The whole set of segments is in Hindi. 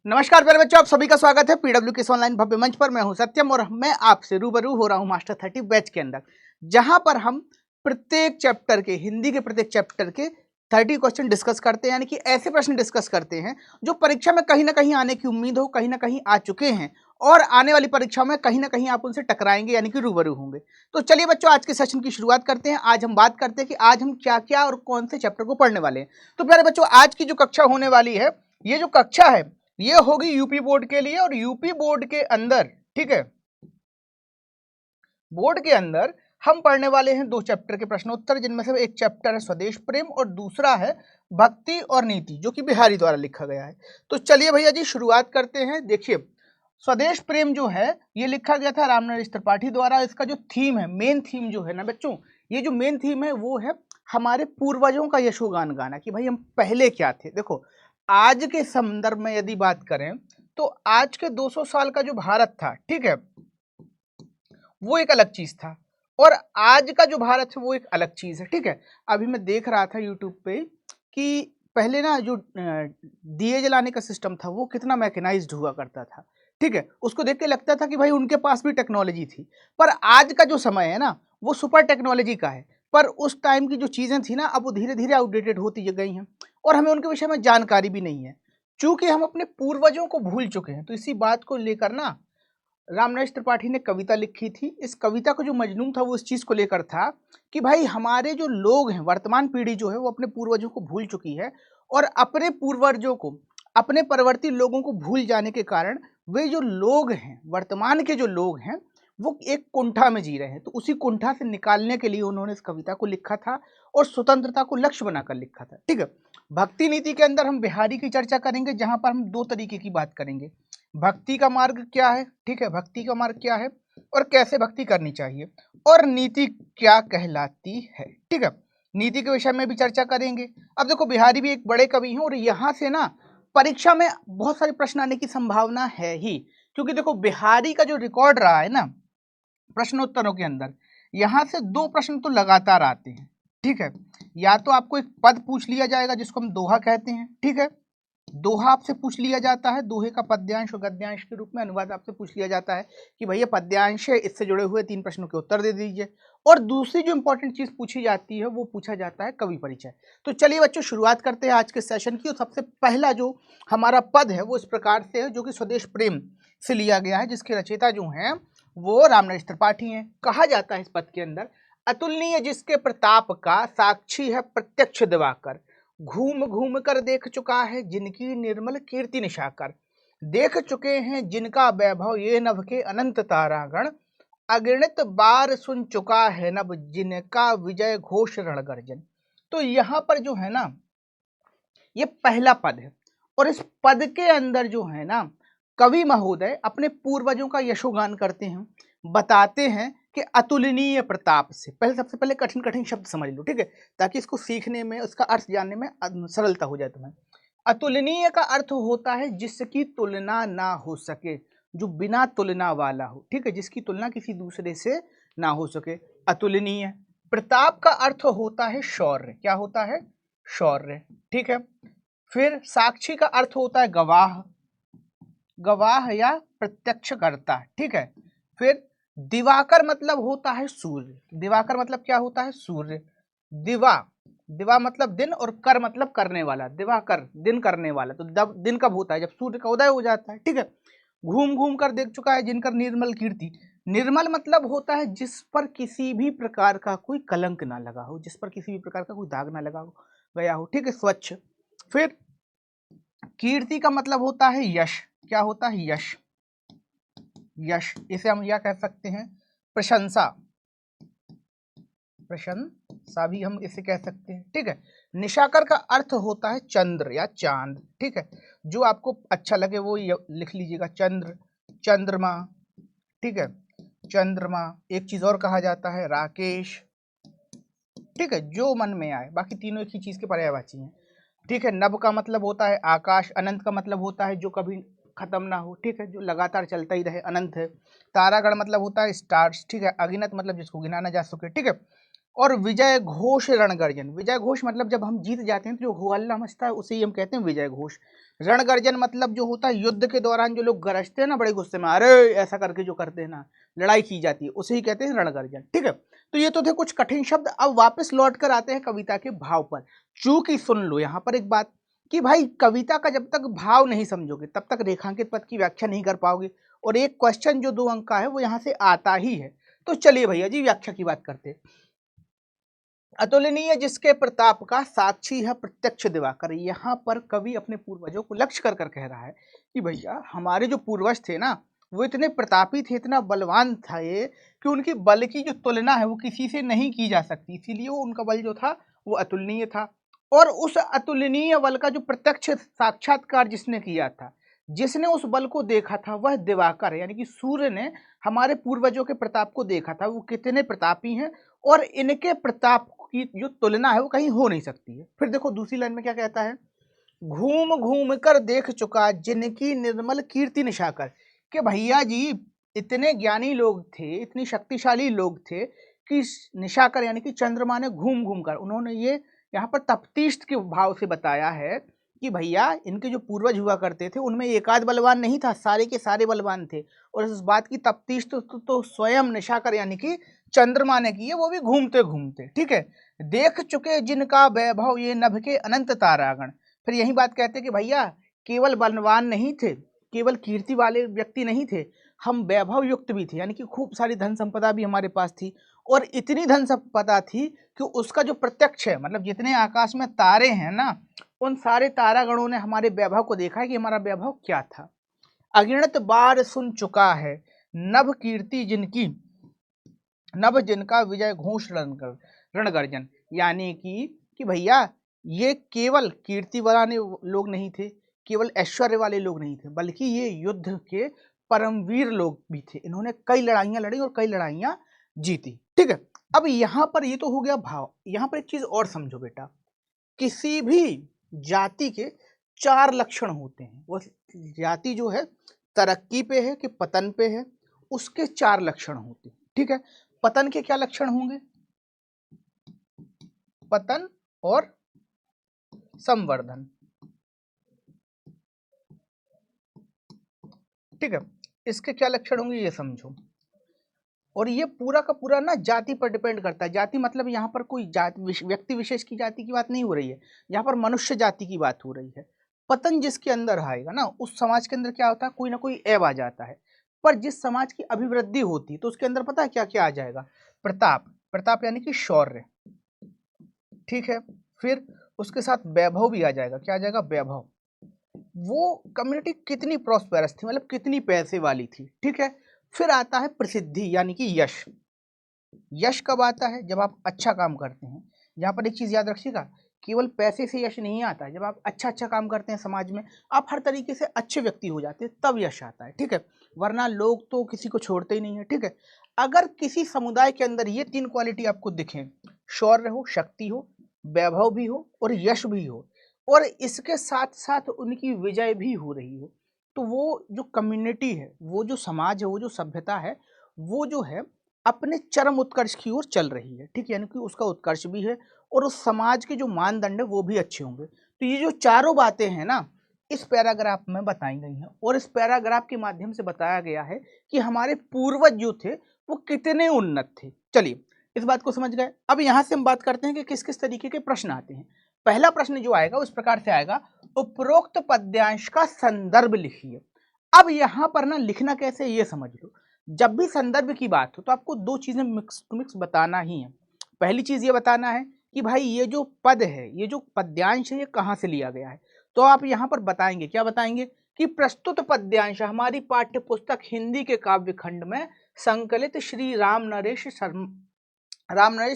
नमस्कार प्यारे बच्चों, आप सभी का स्वागत है पीडब्ल्यू किस ऑनलाइन भव्य मंच पर। मैं हूं सत्यम और मैं आपसे रूबरू हो रहा हूं मास्टर 30 बैच के अंदर, जहां पर हम प्रत्येक चैप्टर के हिंदी के प्रत्येक चैप्टर के 30 क्वेश्चन डिस्कस करते हैं। यानी कि ऐसे प्रश्न डिस्कस करते हैं जो परीक्षा में कहीं ना कहीं आने की उम्मीद हो, कहीं ना कहीं आ चुके हैं और आने वाली परीक्षा में कहीं ना कहीं आप उनसे टकराएंगे यानी कि रूबरू होंगे। तो चलिए बच्चों, आज के सेशन की शुरुआत करते हैं। आज हम बात करते हैं कि आज हम क्या क्या और कौन से चैप्टर को पढ़ने वाले हैं। तो प्यारे बच्चों, आज की जो कक्षा होने वाली है, ये जो कक्षा है ये होगी यूपी बोर्ड के लिए। और यूपी बोर्ड के अंदर, ठीक है, बोर्ड के अंदर हम पढ़ने वाले हैं दो चैप्टर के प्रश्नोत्तर, जिनमें से एक चैप्टर है स्वदेश प्रेम और दूसरा है भक्ति और नीति, जो कि बिहारी द्वारा लिखा गया है। तो चलिए भैया जी शुरुआत करते हैं। देखिए, स्वदेश प्रेम जो है ये लिखा गया था रामनरेश त्रिपाठी द्वारा। इसका जो थीम है, मेन थीम जो है ना बच्चों, ये जो मेन थीम है वो है हमारे पूर्वजों का यशोगान गाना, कि भाई हम पहले क्या थे। देखो, आज के संदर्भ में यदि बात करें तो आज के 200 साल का जो भारत था, ठीक है, वो एक अलग चीज था और आज का जो भारत है वो एक अलग चीज है। ठीक है, अभी मैं देख रहा था यूट्यूब पे कि पहले ना जो दिए जलाने का सिस्टम था वो कितना मैकेनाइज्ड हुआ करता था। ठीक है, उसको देख के लगता था कि भाई उनके पास भी टेक्नोलॉजी थी। पर आज का जो समय है ना वो सुपर टेक्नोलॉजी का है। पर उस टाइम की जो चीजें थी ना, अब वो धीरे धीरे आउटडेटेड होती गई हैं और हमें उनके विषय में जानकारी भी नहीं है, चूंकि हम अपने पूर्वजों को भूल चुके हैं। तो इसी बात को लेकर ना रामनरेश त्रिपाठी ने कविता लिखी थी। इस कविता का जो मजनून था वो इस चीज को लेकर था कि भाई हमारे जो लोग हैं, वर्तमान पीढ़ी जो है वो अपने पूर्वजों को भूल चुकी है और अपने पूर्वजों को, अपने परवर्ती लोगों को भूल जाने के कारण वे जो लोग हैं, वर्तमान के जो लोग हैं, वो एक कुंठा में जी रहे हैं। तो उसी कुंठा से निकालने के लिए उन्होंने इस कविता को लिखा था और स्वतंत्रता को लक्ष्य बनाकर लिखा था। ठीक है, भक्ति नीति के अंदर हम बिहारी की चर्चा करेंगे, जहां पर हम दो तरीके की बात करेंगे। भक्ति का मार्ग क्या है, ठीक है, भक्ति का मार्ग क्या है और कैसे भक्ति करनी चाहिए, और नीति क्या कहलाती है। ठीक है, नीति के विषय में भी चर्चा करेंगे। अब देखो, बिहारी भी एक बड़े कवि हैं और यहाँ से ना परीक्षा में बहुत सारे प्रश्न आने की संभावना है ही, क्योंकि देखो बिहारी का जो रिकॉर्ड रहा है ना प्रश्नोत्तरों के अंदर, यहाँ से दो प्रश्न तो लगातार आते हैं। ठीक है, या तो आपको एक पद पूछ लिया जाएगा जिसको हम दोहा कहते हैं। ठीक है, दोहा आपसे पूछ लिया जाता है, दोहे का पद्यांश और गद्यांश के रूप में अनुवाद आपसे पूछ लिया जाता है कि भैया पद्यांश है, इससे जुड़े हुए 3 प्रश्नों के उत्तर दे दीजिए। और दूसरी जो इंपॉर्टेंट चीज पूछी जाती है वो पूछा जाता है कवि परिचय। तो चलिए बच्चों शुरुआत करते हैं आज के सेशन की। और सबसे पहला जो हमारा पद है वो इस प्रकार से है, जो कि स्वदेश प्रेम से लिया गया है, जिसके रचयिता जो हैं वो रामनरेश त्रिपाठी हैं। कहा जाता है इस पद के अंदर, अतुलनीय जिसके प्रताप का साक्षी है प्रत्यक्ष दिवाकर, घूम घूम कर देख चुका है जिनकी निर्मल कीर्ति निशाकर, देख चुके हैं जिनका वैभव ये नभ के अनंत तारागण, अगणित बार सुन चुका है नभ जिनका विजय घोष रणगर्जन। तो यहाँ पर जो है ना ये पहला पद है और इस पद के अंदर जो है ना कवि महोदय अपने पूर्वजों का यशोगान करते हैं, बताते हैं कि अतुलनीय प्रताप से। पहले सबसे पहले कठिन कठिन शब्द समझ लो, ठीक है, ताकि इसको सीखने में, उसका अर्थ जानने में सरलता हो जाए तुम्हें। अतुलनीय का अर्थ होता है जिसकी तुलना ना हो सके, जो बिना तुलना वाला हो। ठीक है, जिसकी तुलना किसी दूसरे से ना हो सके, अतुलनीय। प्रताप का अर्थ होता है शौर्य। क्या होता है? शौर्य। ठीक है, फिर साक्षी का अर्थ होता है गवाह, गवाह या प्रत्यक्षकर्ता। ठीक है, फिर दिवाकर मतलब होता है सूर्य। दिवाकर मतलब क्या होता है? सूर्य। दिवा, दिवा मतलब दिन और कर मतलब करने वाला, दिवाकर दिन करने वाला। तो दिन कब होता है? जब सूर्य का उदय हो जाता है। ठीक है, घूम घूम कर देख चुका है जिनकर निर्मल कीर्ति। निर्मल मतलब होता है जिस पर किसी भी प्रकार का कोई कलंक ना लगा हो, जिस पर किसी भी प्रकार का कोई दाग ना लगा हो, गया हो। ठीक है, स्वच्छ। फिर कीर्ति का मतलब होता है यश। क्या होता है? यश। यश, इसे हम क्या कह सकते हैं? प्रशंसा। प्रशंसा भी हम इसे कह सकते हैं। ठीक है, निशाकर का अर्थ होता है चंद्र या चांद। ठीक है, जो आपको अच्छा लगे वो लिख लीजिएगा, चंद्र, चंद्रमा। ठीक है, चंद्रमा। एक चीज और कहा जाता है राकेश। ठीक है, जो मन में आए, बाकी तीनों एक ही चीज के पर्यायवाची हैं। ठीक है, नभ का मतलब होता है आकाश, अनंत का मतलब होता है जो कभी खत्म ना हो। ठीक है, जो लगातार चलता ही रहे, अनंत है। तारागण मतलब होता है स्टार्स। ठीक है, अगिनत मतलब जिसको गिना ना जा सके। ठीक है, और विजय घोष रणगर्जन। विजय घोष मतलब जब हम जीत जाते हैं तो जो हो हल्ला मचता है उसे ही हम कहते हैं विजय घोष। रणगर्जन मतलब जो होता है युद्ध के दौरान जो लोग गरजते हैं ना बड़े गुस्से में, अरे ऐसा करके जो करते हैं ना, लड़ाई की जाती है, उसे ही कहते हैं रणगर्जन। ठीक है, तो ये तो थे कुछ कठिन शब्द। अब वापस लौट कर आते हैं कविता के भाव पर। चूंकि सुन लो यहाँ पर एक बात कि भाई कविता का जब तक भाव नहीं समझोगे तब तक रेखांकित पद की व्याख्या नहीं कर पाओगे, और एक क्वेश्चन जो 2 अंक का है वो यहाँ से आता ही है। तो चलिए भैया जी व्याख्या की बात करते हैं। अतुलनीय जिसके प्रताप का साक्षी है प्रत्यक्ष दिवाकर। यहाँ पर कवि अपने पूर्वजों को लक्ष्य कर कर कह रहा है कि भैया हमारे जो पूर्वज थे ना वो इतने प्रतापी थे, इतना बलवान था ये कि उनकी बल की जो तुलना है वो किसी से नहीं की जा सकती, इसीलिए वो उनका बल जो था वो अतुलनीय था। और उस अतुलनीय बल का जो प्रत्यक्ष साक्षात्कार जिसने किया था, जिसने उस बल को देखा था, वह दिवाकर है, यानी कि सूर्य ने हमारे पूर्वजों के प्रताप को देखा था। वो कितने प्रतापी हैं और इनके प्रताप की जो तुलना है वो कहीं हो नहीं सकती है। फिर देखो दूसरी लाइन में क्या कहता है, घूम घूम कर देख चुका जिनकी निर्मल कीर्ति निशाकर। कि भैया जी इतने ज्ञानी लोग थे, इतनी शक्तिशाली लोग थे कि निशाकर यानी कि चंद्रमा ने घूम घूम कर, उन्होंने ये यहाँ पर तफ्तीश के भाव से बताया है कि भैया इनके जो पूर्वज हुआ करते थे उनमें एकाध बलवान नहीं था, सारे के सारे बलवान थे। और इस बात की तफ्तीश तो स्वयं निशाकर यानी कि चंद्रमा ने की है, वो भी घूमते घूमते। ठीक है, देख चुके जिनका वैभव ये नभ के अनंत तारागण। फिर यही बात कहते कि भैया केवल बलवान नहीं थे, केवल कीर्ति वाले व्यक्ति नहीं थे, हम वैभव युक्त भी थे, यानी कि खूब सारी धन संपदा भी हमारे पास थी। और इतनी धन संपदा थी कि उसका जो प्रत्यक्ष है, मतलब जितने आकाश में तारे हैं ना, उन सारे तारागणों ने हमारे वैभव को देखा है कि हमारा वैभव क्या था। अगिनत बार सुन चुका है नभ कीर्ति जिनकी, नभ जिनका विजय घोष रणगर्जन। यानी कि भैया ये केवल कीर्ति वाले लोग नहीं थे, केवल ऐश्वर्य वाले लोग नहीं थे, बल्कि ये युद्ध के परमवीर लोग भी थे। इन्होंने कई लड़ाइयां लड़ी और कई लड़ाइयां जीती। ठीक है, अब यहाँ पर ये तो हो गया भाव। यहाँ पर एक चीज और समझो बेटा, किसी भी जाति के 4 लक्षण होते हैं। वो जाति जो है तरक्की पे है कि पतन पे है, उसके 4 लक्षण होते हैं। ठीक है, पतन के क्या लक्षण होंगे, पतन और संवर्धन। ठीक है, इसके क्या लक्षण होंगे ये समझो। और ये पूरा का पूरा ना जाति पर डिपेंड करता है। जाति मतलब यहाँ पर कोई जाति व्यक्ति विशेष की जाति की बात नहीं हो रही है, यहाँ पर मनुष्य जाति की बात हो रही है। पतन जिसके अंदर आएगा ना, उस समाज के अंदर क्या होता है, कोई ना कोई ऐब आ जाता है। पर जिस समाज की अभिवृद्धि होती है तो उसके अंदर पता है क्या क्या आ जाएगा, प्रताप। प्रताप यानी कि शौर्य। ठीक है, फिर उसके साथ वैभव भी आ जाएगा। क्या आ जाएगा, वैभव। वो कम्युनिटी कितनी प्रॉस्पेरस थी, मतलब कितनी पैसे वाली थी। ठीक है, फिर आता है प्रसिद्धि यानी कि यश। यश कब आता है, जब आप अच्छा काम करते हैं। यहाँ पर एक चीज याद रखिएगा, केवल पैसे से यश नहीं आता है। जब आप अच्छा अच्छा काम करते हैं समाज में, आप हर तरीके से अच्छे व्यक्ति हो जाते हैं, तब यश आता है। ठीक है, वरना लोग तो किसी को छोड़ते ही नहीं है। ठीक है, अगर किसी समुदाय के अंदर ये 3 क्वालिटी आपको दिखें, शौर्य हो, शक्ति हो, वैभव भी हो और यश भी हो, और इसके साथ साथ उनकी विजय भी हो रही हो, तो वो जो कम्युनिटी है, वो जो समाज है, वो जो सभ्यता है, वो जो है अपने चरम उत्कर्ष की ओर चल रही है। ठीक है, यानी कि उसका उत्कर्ष भी है और उस समाज के जो मानदंड है वो भी अच्छे होंगे। तो ये जो चारों बातें हैं ना, इस पैराग्राफ में बताई गई हैं, और इस पैराग्राफ के माध्यम से बताया गया है कि हमारे पूर्वज जो थे वो कितने उन्नत थे। चलिए इस बात को समझ गए। अब यहाँ से हम बात करते हैं कि किस किस तरीके के प्रश्न आते हैं। पहला प्रश्न जो आएगा उस प्रकार से आएगा, उपरोक्त पद्यांश का संदर्भ लिखिए। अब यहाँ पर ना लिखना कैसे ये समझ लो। जब भी संदर्भ की बात हो तो आपको 2 चीजें मिक्स टू मिक्स बताना ही है। पहली चीज ये बताना है कि भाई ये जो पद है, ये जो पद्यांश है, ये कहाँ से लिया गया है। तो आप यहाँ पर बताएंगे, क्या बताएंगे कि प्रस्तुत पद्यांश हमारी पाठ्य पुस्तक हिंदी के काव्य खंड में संकलित श्री राम नरेश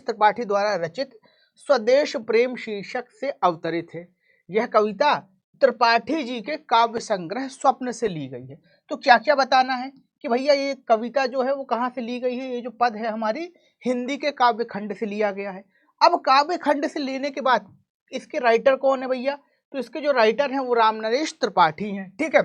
त्रिपाठी द्वारा रचित स्वदेश प्रेम शीर्षक से अवतरित है। यह कविता त्रिपाठी जी के काव्य संग्रह स्वप्न से ली गई है। तो क्या क्या बताना है कि भैया ये कविता जो है वो कहाँ से ली गई है। ये जो पद है हमारी हिंदी के काव्य खंड से लिया गया है। अब काव्य खंड से लेने के बाद इसके राइटर कौन है भैया, तो इसके जो राइटर हैं वो राम नरेश त्रिपाठी हैं। ठीक है,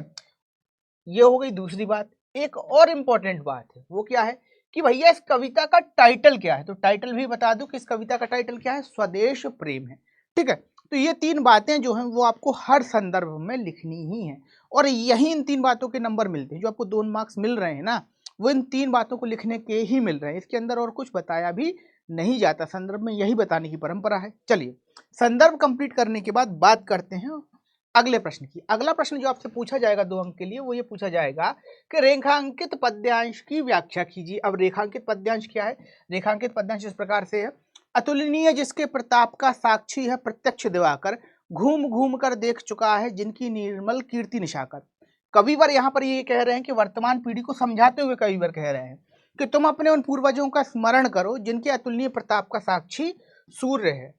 ये हो गई दूसरी बात। एक और इम्पोर्टेंट बात है, वो क्या है कि भैया इस कविता का टाइटल क्या है, तो टाइटल भी बता दूं कि इस कविता का टाइटल क्या है, स्वदेश प्रेम है। ठीक है, तो ये तीन बातें जो हैं वो आपको हर संदर्भ में लिखनी ही है, और यही इन तीन बातों के नंबर मिलते हैं। जो आपको 2 मार्क्स मिल रहे हैं ना, वो इन तीन बातों को लिखने के ही मिल रहे हैं, इसके अंदर और कुछ बताया भी नहीं जाता। संदर्भ में यही बताने की परंपरा है। चलिए, संदर्भ कंप्लीट करने के बाद बात करते हैं अगले प्रश्न की। अगला प्रश्न जो आपसे पूछा जाएगा 2 अंक के लिए, वो ये पूछा जाएगा कि रेखांकित पद्यांश की व्याख्या कीजिए। अब रेखांकित पद्यांश क्या है? रेखांकित पद्यांश इस प्रकार से है, अतुलनीय जिसके प्रताप का साक्षी है प्रत्यक्ष दिवाकर, घूम घूम कर देख चुका है जिनकी निर्मल कीर्ति निशाकर। कविवर यहाँ पर ये कह रहे हैं कि वर्तमान पीढ़ी को समझाते हुए कविवर कह रहे हैं कि तुम अपने उन पूर्वजों का स्मरण करो जिनके अतुलनीय प्रताप का साक्षी सूर्य है।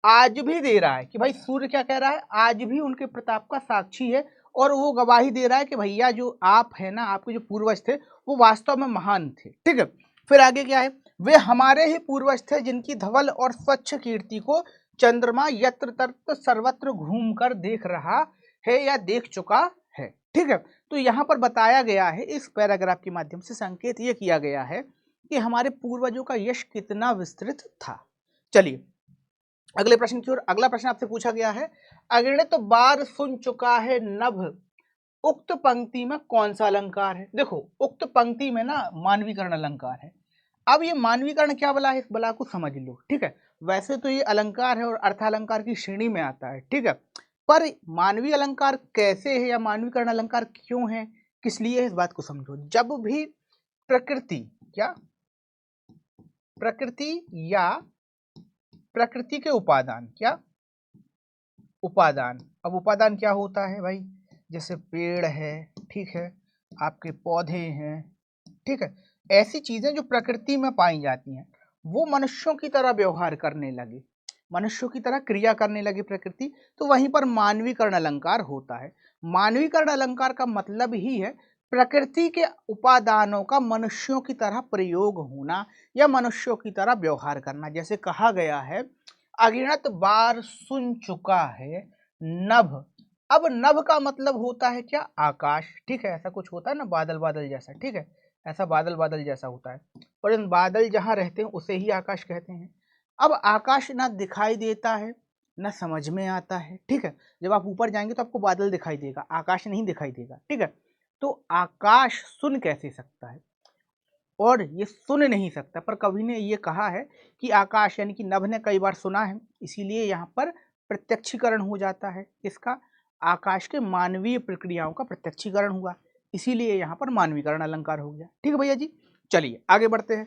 आज भी दे रहा है कि भाई सूर्य क्या कह रहा है, आज भी उनके प्रताप का साक्षी है, और वो गवाही दे रहा है कि भैया जो आप है ना, आपके जो पूर्वज थे वो वास्तव में महान थे। ठीक है, फिर आगे क्या है, वे हमारे ही पूर्वज थे जिनकी धवल और स्वच्छ कीर्ति को चंद्रमा यत्र तत्र सर्वत्र घूम कर देख रहा है या देख चुका है। ठीक है, तो यहाँ पर बताया गया है, इस पैराग्राफ के माध्यम से संकेत ये किया गया है कि हमारे पूर्वजों का यश कितना विस्तृत था। चलिए अगले प्रश्न की ओर। अगला प्रश्न आपसे पूछा गया है, अगणित बार सुन चुका है नभ, उक्त पंक्ति में कौन सा अलंकार है? देखो, उक्त पंक्ति में ना मानवीकरण अलंकार है। अब ये मानवीकरण क्या बला है, इस बला को समझ लो। ठीक है, वैसे तो ये अलंकार है और अर्थालंकार की श्रेणी में आता है। ठीक है, पर मानवीय अलंकार कैसे है या मानवीकरण अलंकार क्यों है, किस लिए है, इस बात को समझो। जब भी प्रकृति क्या प्रकृति या प्रकृति के उपादान क्या उपादान, अब उपादान क्या होता है भाई, जैसे पेड़ है, ठीक है, आपके पौधे हैं, ठीक है, ऐसी चीजें जो प्रकृति में पाई जाती हैं, वो मनुष्यों की तरह व्यवहार करने लगे, मनुष्यों की तरह क्रिया करने लगी प्रकृति, तो वहीं पर मानवीकरण अलंकार होता है। मानवीकरण अलंकार का मतलब ही है प्रकृति के उपादानों का मनुष्यों की तरह प्रयोग होना या मनुष्यों की तरह व्यवहार करना। जैसे कहा गया है, अगिनत बार सुन चुका है नभ। अब नभ का मतलब होता है क्या, आकाश। ठीक है, ऐसा कुछ होता है ना बादल बादल जैसा, ठीक है, ऐसा बादल बादल जैसा होता है, और इन बादल जहां रहते हैं उसे ही आकाश कहते हैं। अब आकाश ना दिखाई देता है ना समझ में आता है। ठीक है, जब आप ऊपर जाएंगे तो आपको बादल दिखाई देगा, आकाश नहीं दिखाई देगा। ठीक है, तो आकाश सुन कैसे सकता है, और ये सुन नहीं सकता, पर कवि ने ये कहा है कि आकाश यानी कि नभ ने कई बार सुना है, इसीलिए यहाँ पर प्रत्यक्षीकरण हो जाता है। इसका आकाश के मानवीय प्रक्रियाओं का प्रत्यक्षीकरण हुआ, इसीलिए यहाँ पर मानवीकरण अलंकार हो गया। ठीक है भैया जी, चलिए आगे बढ़ते हैं।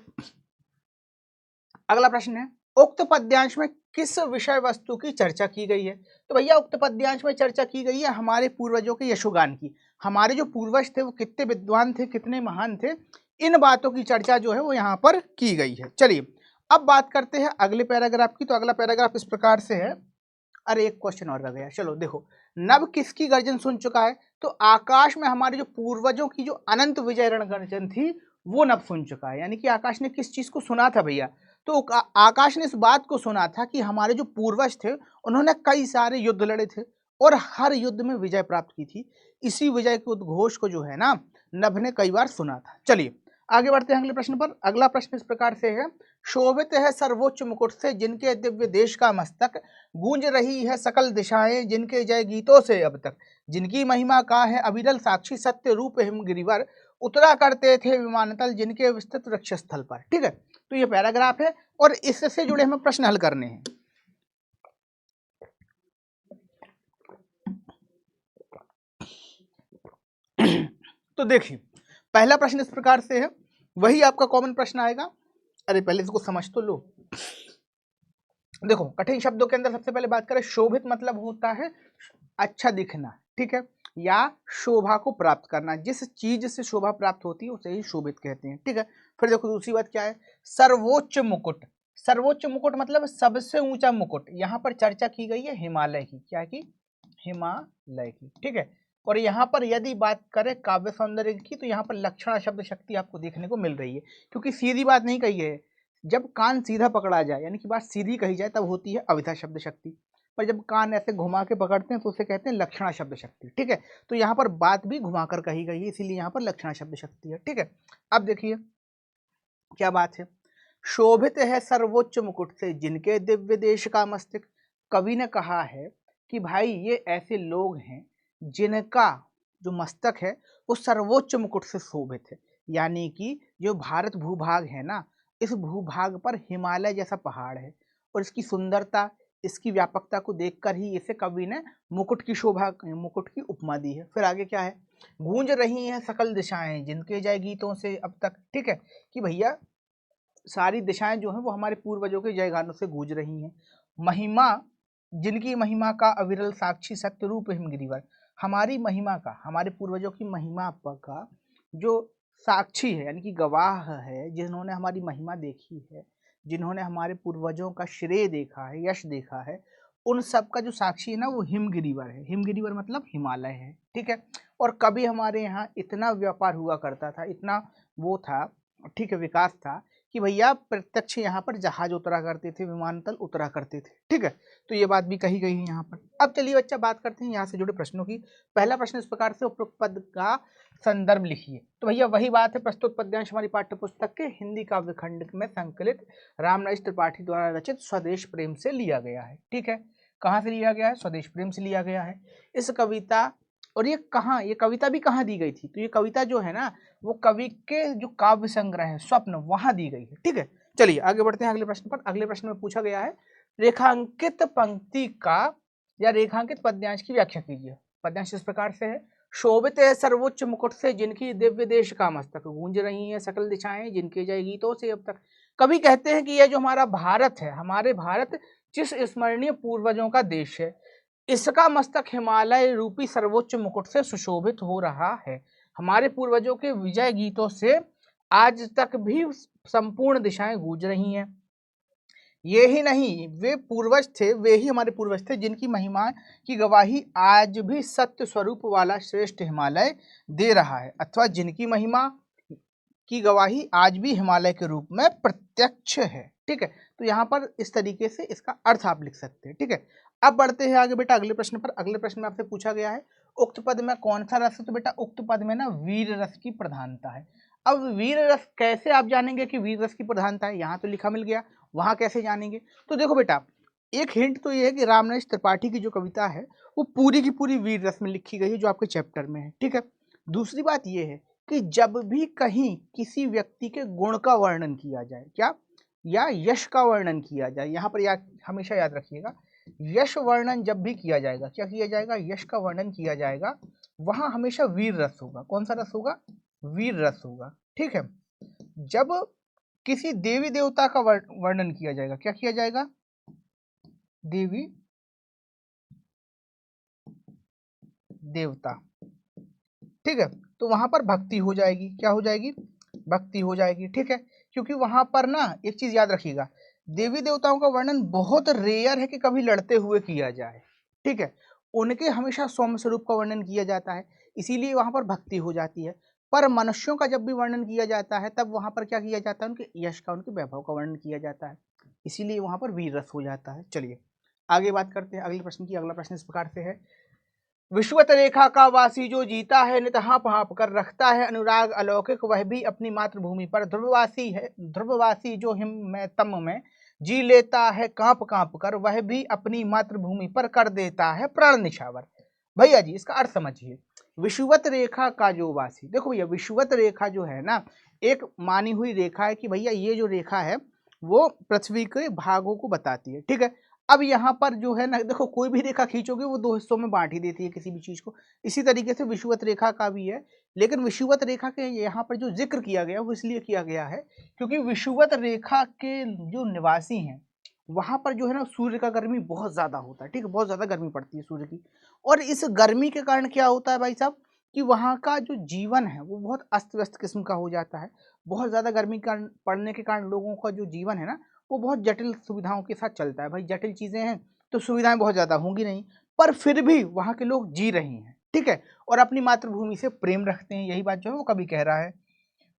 अगला प्रश्न है, उक्त पद्यांश में किस विषय वस्तु की चर्चा की गई है? तो भैया उक्त पद्यांश में चर्चा की गई है हमारे पूर्वजों के यशोगान की। हमारे जो पूर्वज थे वो कितने विद्वान थे, कितने महान थे, इन बातों की चर्चा जो है वो यहाँ पर की गई है। चलिए अब बात करते हैं अगले पैराग्राफ की। तो अगला पैराग्राफ इस प्रकार से है, अरे एक क्वेश्चन और रह गया। चलो देखो, नभ किसकी गर्जन सुन चुका है? तो आकाश में हमारे जो पूर्वजों की जो अनंत विजय रण गर्जन थी वो नभ सुन चुका है। यानी कि आकाश ने किस चीज को सुना था भैया? तो आकाश ने इस बात को सुना था कि हमारे जो पूर्वज थे उन्होंने कई सारे युद्ध लड़े थे और हर युद्ध में विजय प्राप्त की थी। इसी विजय के उद्घोष को जो है ना, नभ ने कई बार सुना था। चलिए आगे बढ़ते हैं अगले प्रश्न पर। अगला प्रश्न इस प्रकार से है, शोभित है सर्वोच्च मुकुट से जिनके दिव्य देश का मस्तक, गूंज रही है सकल दिशाएं जिनके जय गीतों से अब तक, जिनकी महिमा का है अविरल साक्षी सत्य रूप हिमगिरिवर, उतरा करते थे विमानतल जिनके विस्तृत वृक्ष स्थल पर। ठीक है, तो ये पैराग्राफ है और इससे जुड़े हमें प्रश्न हल करने हैं। तो देखिए पहला प्रश्न इस प्रकार से है, वही आपका कॉमन प्रश्न आएगा। अरे पहले इसको समझ तो लो। देखो कठिन शब्दों के अंदर सबसे पहले बात करें, शोभित मतलब होता है अच्छा दिखना, ठीक है, या शोभा को प्राप्त करना। जिस चीज से शोभा प्राप्त होती है उसे ही शोभित कहते हैं। ठीक है, फिर देखो दूसरी बात क्या है, सर्वोच्च मुकुट। सर्वोच्च मुकुट मतलब सबसे ऊंचा मुकुट। यहाँ पर चर्चा की गई है हिमालय की, क्या की, हिमालय की। ठीक है, और यहाँ पर यदि बात करें काव्य सौंदर्य की तो यहाँ पर लक्षणा शब्द शक्ति आपको देखने को मिल रही है, क्योंकि सीधी बात नहीं कही है। जब कान सीधा पकड़ा जाए यानी कि बात सीधी कही जाए तब होती है अविधा शब्द शक्ति, पर जब कान ऐसे घुमा के पकड़ते हैं तो उसे कहते हैं लक्षणा शब्द शक्ति। ठीक है, तो यहाँ पर बात भी घुमाकर कही गई है, इसीलिए यहाँ पर लक्षणा शब्द शक्ति है। ठीक है, अब देखिए क्या बात है। शोभित है सर्वोच्च मुकुट से जिनके दिव्य देश का मस्तक। कवि ने कहा है कि भाई ये ऐसे लोग हैं जिनका जो मस्तक है वो सर्वोच्च मुकुट से शोभित है, यानी कि जो भारत भूभाग है ना, इस भूभाग पर हिमालय जैसा पहाड़ है और इसकी सुंदरता, इसकी व्यापकता को देखकर ही इसे कवि ने मुकुट की शोभा, मुकुट की उपमा दी है। फिर आगे क्या है, गूंज रही हैं सकल दिशाएं जिनके जय गीतों से अब तक। ठीक है कि भैया सारी दिशाएं जो हैं वो हमारे पूर्वजों के जयगानों से गूंज रही हैं। महिमा, जिनकी महिमा का अविरल साक्षी सत्य रूप हिमगिरिवर। हमारी महिमा का, हमारे पूर्वजों की महिमा का जो साक्षी है यानी कि गवाह है, जिन्होंने हमारी महिमा देखी है, जिन्होंने हमारे पूर्वजों का श्रेय देखा है, यश देखा है, उन सब का जो साक्षी है ना वो हिमगिरिवर है। हिमगिरिवर मतलब हिमालय है। ठीक है, और कभी हमारे यहाँ इतना व्यापार हुआ करता था, इतना वो था, ठीक है, विकास था कि भैया प्रत्यक्ष यहाँ पर जहाज उतरा करते थे, विमानतल उतरा करते थे। ठीक है, तो ये बात भी कही गई है यहाँ पर। अब चलिए बच्चा बात करते हैं यहाँ से जुड़े प्रश्नों की। पहला प्रश्न इस प्रकार से, उपरोक्त पद का संदर्भ लिखिए। तो भैया वही बात है, प्रस्तुत पद्यांश हमारी पाठ्य पुस्तक के हिंदी काव्य खंड में संकलित रामनरेश त्रिपाठी द्वारा रचित स्वदेश प्रेम से लिया गया है। ठीक है, कहाँ से लिया गया है? स्वदेश प्रेम से लिया गया है। इस कविता, और ये कहाँ, ये कविता भी कहाँ दी गई थी? तो ये कविता जो है ना वो कवि के जो काव्य संग्रह है स्वप्न, वहां दी गई है। ठीक है, चलिए आगे बढ़ते हैं अगले प्रश्न पर। अगले प्रश्न में पूछा गया है रेखांकित पंक्ति का या रेखांकित पद्यांश की व्याख्या कीजिए। पद्यांश इस प्रकार से है, शोभित है सर्वोच्च मुकुट से जिनकी दिव्य देश का मस्तक, गूंज रही है सकल दिशाएं जिनके जय गीतों से अब तक। कवि कहते हैं कि यह जो हमारा भारत है, हमारे भारत जिस स्मरणीय पूर्वजों का देश है, इसका मस्तक हिमालय रूपी सर्वोच्च मुकुट से सुशोभित हो रहा है। हमारे पूर्वजों के विजय गीतों से आज तक भी संपूर्ण दिशाएं गूंज रही हैं। ये ही नहीं, वे पूर्वज थे, वे ही हमारे पूर्वज थे जिनकी महिमा की गवाही आज भी सत्य स्वरूप वाला श्रेष्ठ हिमालय दे रहा है, अथवा जिनकी महिमा की गवाही आज भी हिमालय के रूप में प्रत्यक्ष है। ठीक है, तो यहाँ पर इस तरीके से इसका अर्थ आप लिख सकते हैं। ठीक है, अब बढ़ते हैं आगे बेटा अगले प्रश्न पर। अगले प्रश्न में आपसे पूछा गया है उक्त पद में कौन सा रस है? तो बेटा उक्त पद में ना वीर रस की प्रधानता है। अब वीर रस कैसे आप जानेंगे कि वीर रस की प्रधानता है? यहाँ तो लिखा मिल गया, वहां कैसे जानेंगे? तो देखो बेटा, एक हिंट तो ये है कि रामनरेश त्रिपाठी की जो कविता है वो पूरी की पूरी वीर रस में लिखी गई है, जो आपके चैप्टर में है। ठीक है, दूसरी बात ये है कि जब भी कहीं किसी व्यक्ति के गुण का वर्णन किया जाए, क्या, या यश का वर्णन किया जाए, यहाँ पर हमेशा याद रखिएगा, यश वर्णन जब भी किया जाएगा, क्या किया जाएगा? यश का वर्णन किया जाएगा, वहां हमेशा वीर रस होगा। कौन सा रस होगा? वीर रस होगा। ठीक है, जब किसी देवी देवता का वर्णन किया जाएगा, क्या किया जाएगा? देवी देवता। ठीक है, तो वहां पर भक्ति हो जाएगी। क्या हो जाएगी? भक्ति हो जाएगी। ठीक है, क्योंकि वहां पर ना एक चीज याद रखिएगा, देवी देवताओं का वर्णन बहुत रेयर है कि कभी लड़ते हुए किया जाए। ठीक है, उनके हमेशा सौम्य स्वरूप का वर्णन किया जाता है, इसीलिए वहां पर भक्ति हो जाती है। पर मनुष्यों का जब भी वर्णन किया जाता है तब वहां पर क्या किया जाता है? उनके यश का, उनके वैभव का वर्णन किया जाता है, इसीलिए वहां पर वीर रस हो जाता है। चलिए आगे बात करते हैं अगले प्रश्न की। अगला प्रश्न इस प्रकार से है, विश्वत रेखा का वासी जो जीता है नित हाँप हाँप कर, रखता है अनुराग अलौकिक वह भी अपनी मातृभूमि पर। ध्रुववासी है, ध्रुववासी जो हिम में तम में जी लेता है कांप कांप कर, वह भी अपनी मातृभूमि पर कर देता है प्राण निछावर। भैया जी इसका अर्थ समझिए, विषुवत रेखा का जो वासी, देखो भैया विषुवत रेखा जो है ना एक मानी हुई रेखा है कि भैया ये जो रेखा है वो पृथ्वी के भागों को बताती है। ठीक है, अब यहाँ पर जो है ना देखो, कोई भी रेखा खींचोगे वो दो हिस्सों में बांट ही देती है किसी भी चीज को, इसी तरीके से विषुवत रेखा का भी है। लेकिन विषुवत रेखा के यहाँ पर जो जिक्र किया गया वो इसलिए किया गया है क्योंकि विषुवत रेखा के जो निवासी हैं वहां पर जो है ना सूर्य का गर्मी बहुत ज्यादा होता है। ठीक है, बहुत ज्यादा गर्मी पड़ती है सूर्य की, और इस गर्मी के कारण क्या होता है भाई साहब कि वहाँ का जो जीवन है वो बहुत अस्त व्यस्त किस्म का हो जाता है। बहुत ज्यादा गर्मी पड़ने के कारण लोगों का जो जीवन है ना वो बहुत जटिल सुविधाओं के साथ चलता है। भाई जटिल चीजें हैं तो सुविधाएं बहुत ज्यादा होंगी नहीं, पर फिर भी वहाँ के लोग जी रहे हैं। ठीक है, और अपनी मातृभूमि से प्रेम रखते हैं, यही बात जो है वो कभी कह रहा है,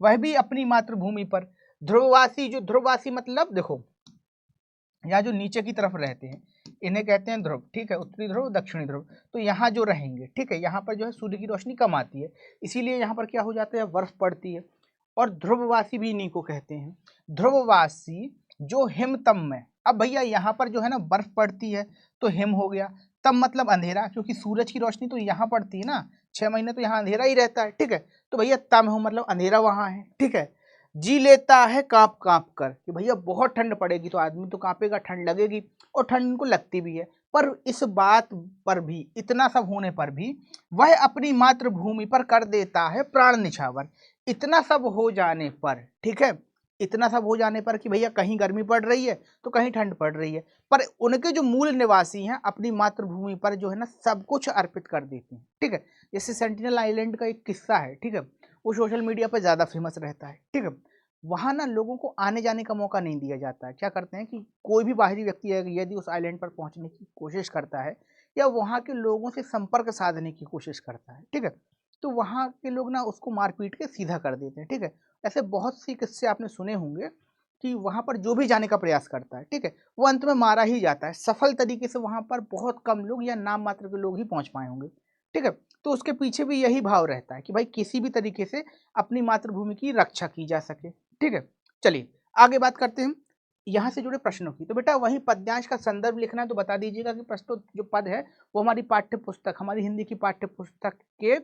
वह भी अपनी मातृभूमि पर। ध्रुववासी, जो ध्रुववासी मतलब देखो यहाँ जो नीचे की तरफ रहते हैं इन्हें कहते हैं ध्रुव। ठीक है, उत्तरी ध्रुव दक्षिणी ध्रुव, तो यहाँ जो रहेंगे, ठीक है, यहाँ पर जो है सूर्य की रोशनी कम आती है, इसीलिए यहाँ पर क्या हो जाता है, बर्फ पड़ती है। और ध्रुववासी भी इन्हीं को कहते हैं। ध्रुववासी जो हिमतम में, अब भैया यहाँ पर जो है ना बर्फ पड़ती है तो हिम हो गया, तम मतलब अंधेरा, क्योंकि सूरज की रोशनी तो यहाँ पड़ती है ना, 6 महीने तो यहाँ अंधेरा ही रहता है, ठीक है। तो भैया तम हो मतलब अंधेरा वहाँ है, ठीक है। जी लेता है कांप कांप कर, कि भैया बहुत ठंड पड़ेगी तो आदमी तो कांपेगा, ठंड लगेगी, और ठंड इनको लगती भी है। पर इस बात पर भी, इतना सब होने पर भी, वह अपनी मातृभूमि पर कर देता है प्राण निछावर। इतना सब हो जाने पर, ठीक है, इतना सब हो जाने पर कि भैया कहीं गर्मी पड़ रही है तो कहीं ठंड पड़ रही है, पर उनके जो मूल निवासी हैं अपनी मातृभूमि पर जो है ना सब कुछ अर्पित कर देते हैं, ठीक है। जैसे सेंटिनल आइलैंड का एक किस्सा है, ठीक है, वो सोशल मीडिया पर ज़्यादा फेमस रहता है, ठीक है। वहाँ ना लोगों को आने जाने का मौका नहीं दिया जाता है। क्या करते हैं कि कोई भी बाहरी व्यक्ति है यदि उस आइलैंड पर पहुँचने की कोशिश करता है या वहाँ के लोगों से संपर्क साधने की कोशिश करता है, ठीक है, तो वहाँ के लोग ना उसको मार पीट के सीधा कर देते हैं, ठीक है। ऐसे बहुत सी किस्से आपने सुने होंगे कि वहाँ पर जो भी जाने का प्रयास करता है, ठीक है, वो अंत में मारा ही जाता है। सफल तरीके से वहाँ पर बहुत कम लोग या नाम मात्र के लोग ही पहुँच पाए होंगे, ठीक है। तो उसके पीछे भी यही भाव रहता है कि भाई किसी भी तरीके से अपनी मातृभूमि की रक्षा की जा सके, ठीक है। चलिए आगे बात करते हैं यहाँ से जुड़े प्रश्नों की। तो बेटा वही पद्यांश का संदर्भ लिखना है तो बता दीजिएगा कि प्रस्तुत जो पद है वो हमारी पाठ्य पुस्तक, हमारी हिंदी की पाठ्य पुस्तक के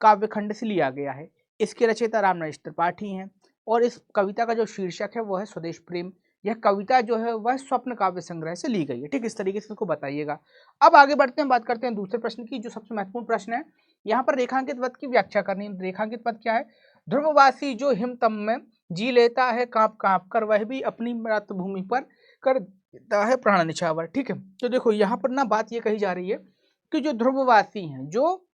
काव्यखंड से लिया गया है। इसके रचयिता रामनरेश त्रिपाठी हैं और इस कविता का जो शीर्षक है वो है स्वदेश प्रेम। यह कविता जो है वह स्वप्न काव्य संग्रह से ली गई है, ठीक, इस तरीके से इसको बताइएगा। अब आगे बढ़ते हैं, बात करते हैं दूसरे प्रश्न की, जो सबसे महत्वपूर्ण प्रश्न है। यहाँ पर रेखांकित पद की व्याख्या करनी है। रेखांकित पद क्या है? ध्रुववासी जो हिमतम में जी लेता है कांप कांप कर, वह भी अपनी मातृभूमि पर कर देता है प्राण निछावर, ठीक है। तो देखो यहाँ पर ना बात ये कही जा रही है कि जो ध्रुववासी हैं, जो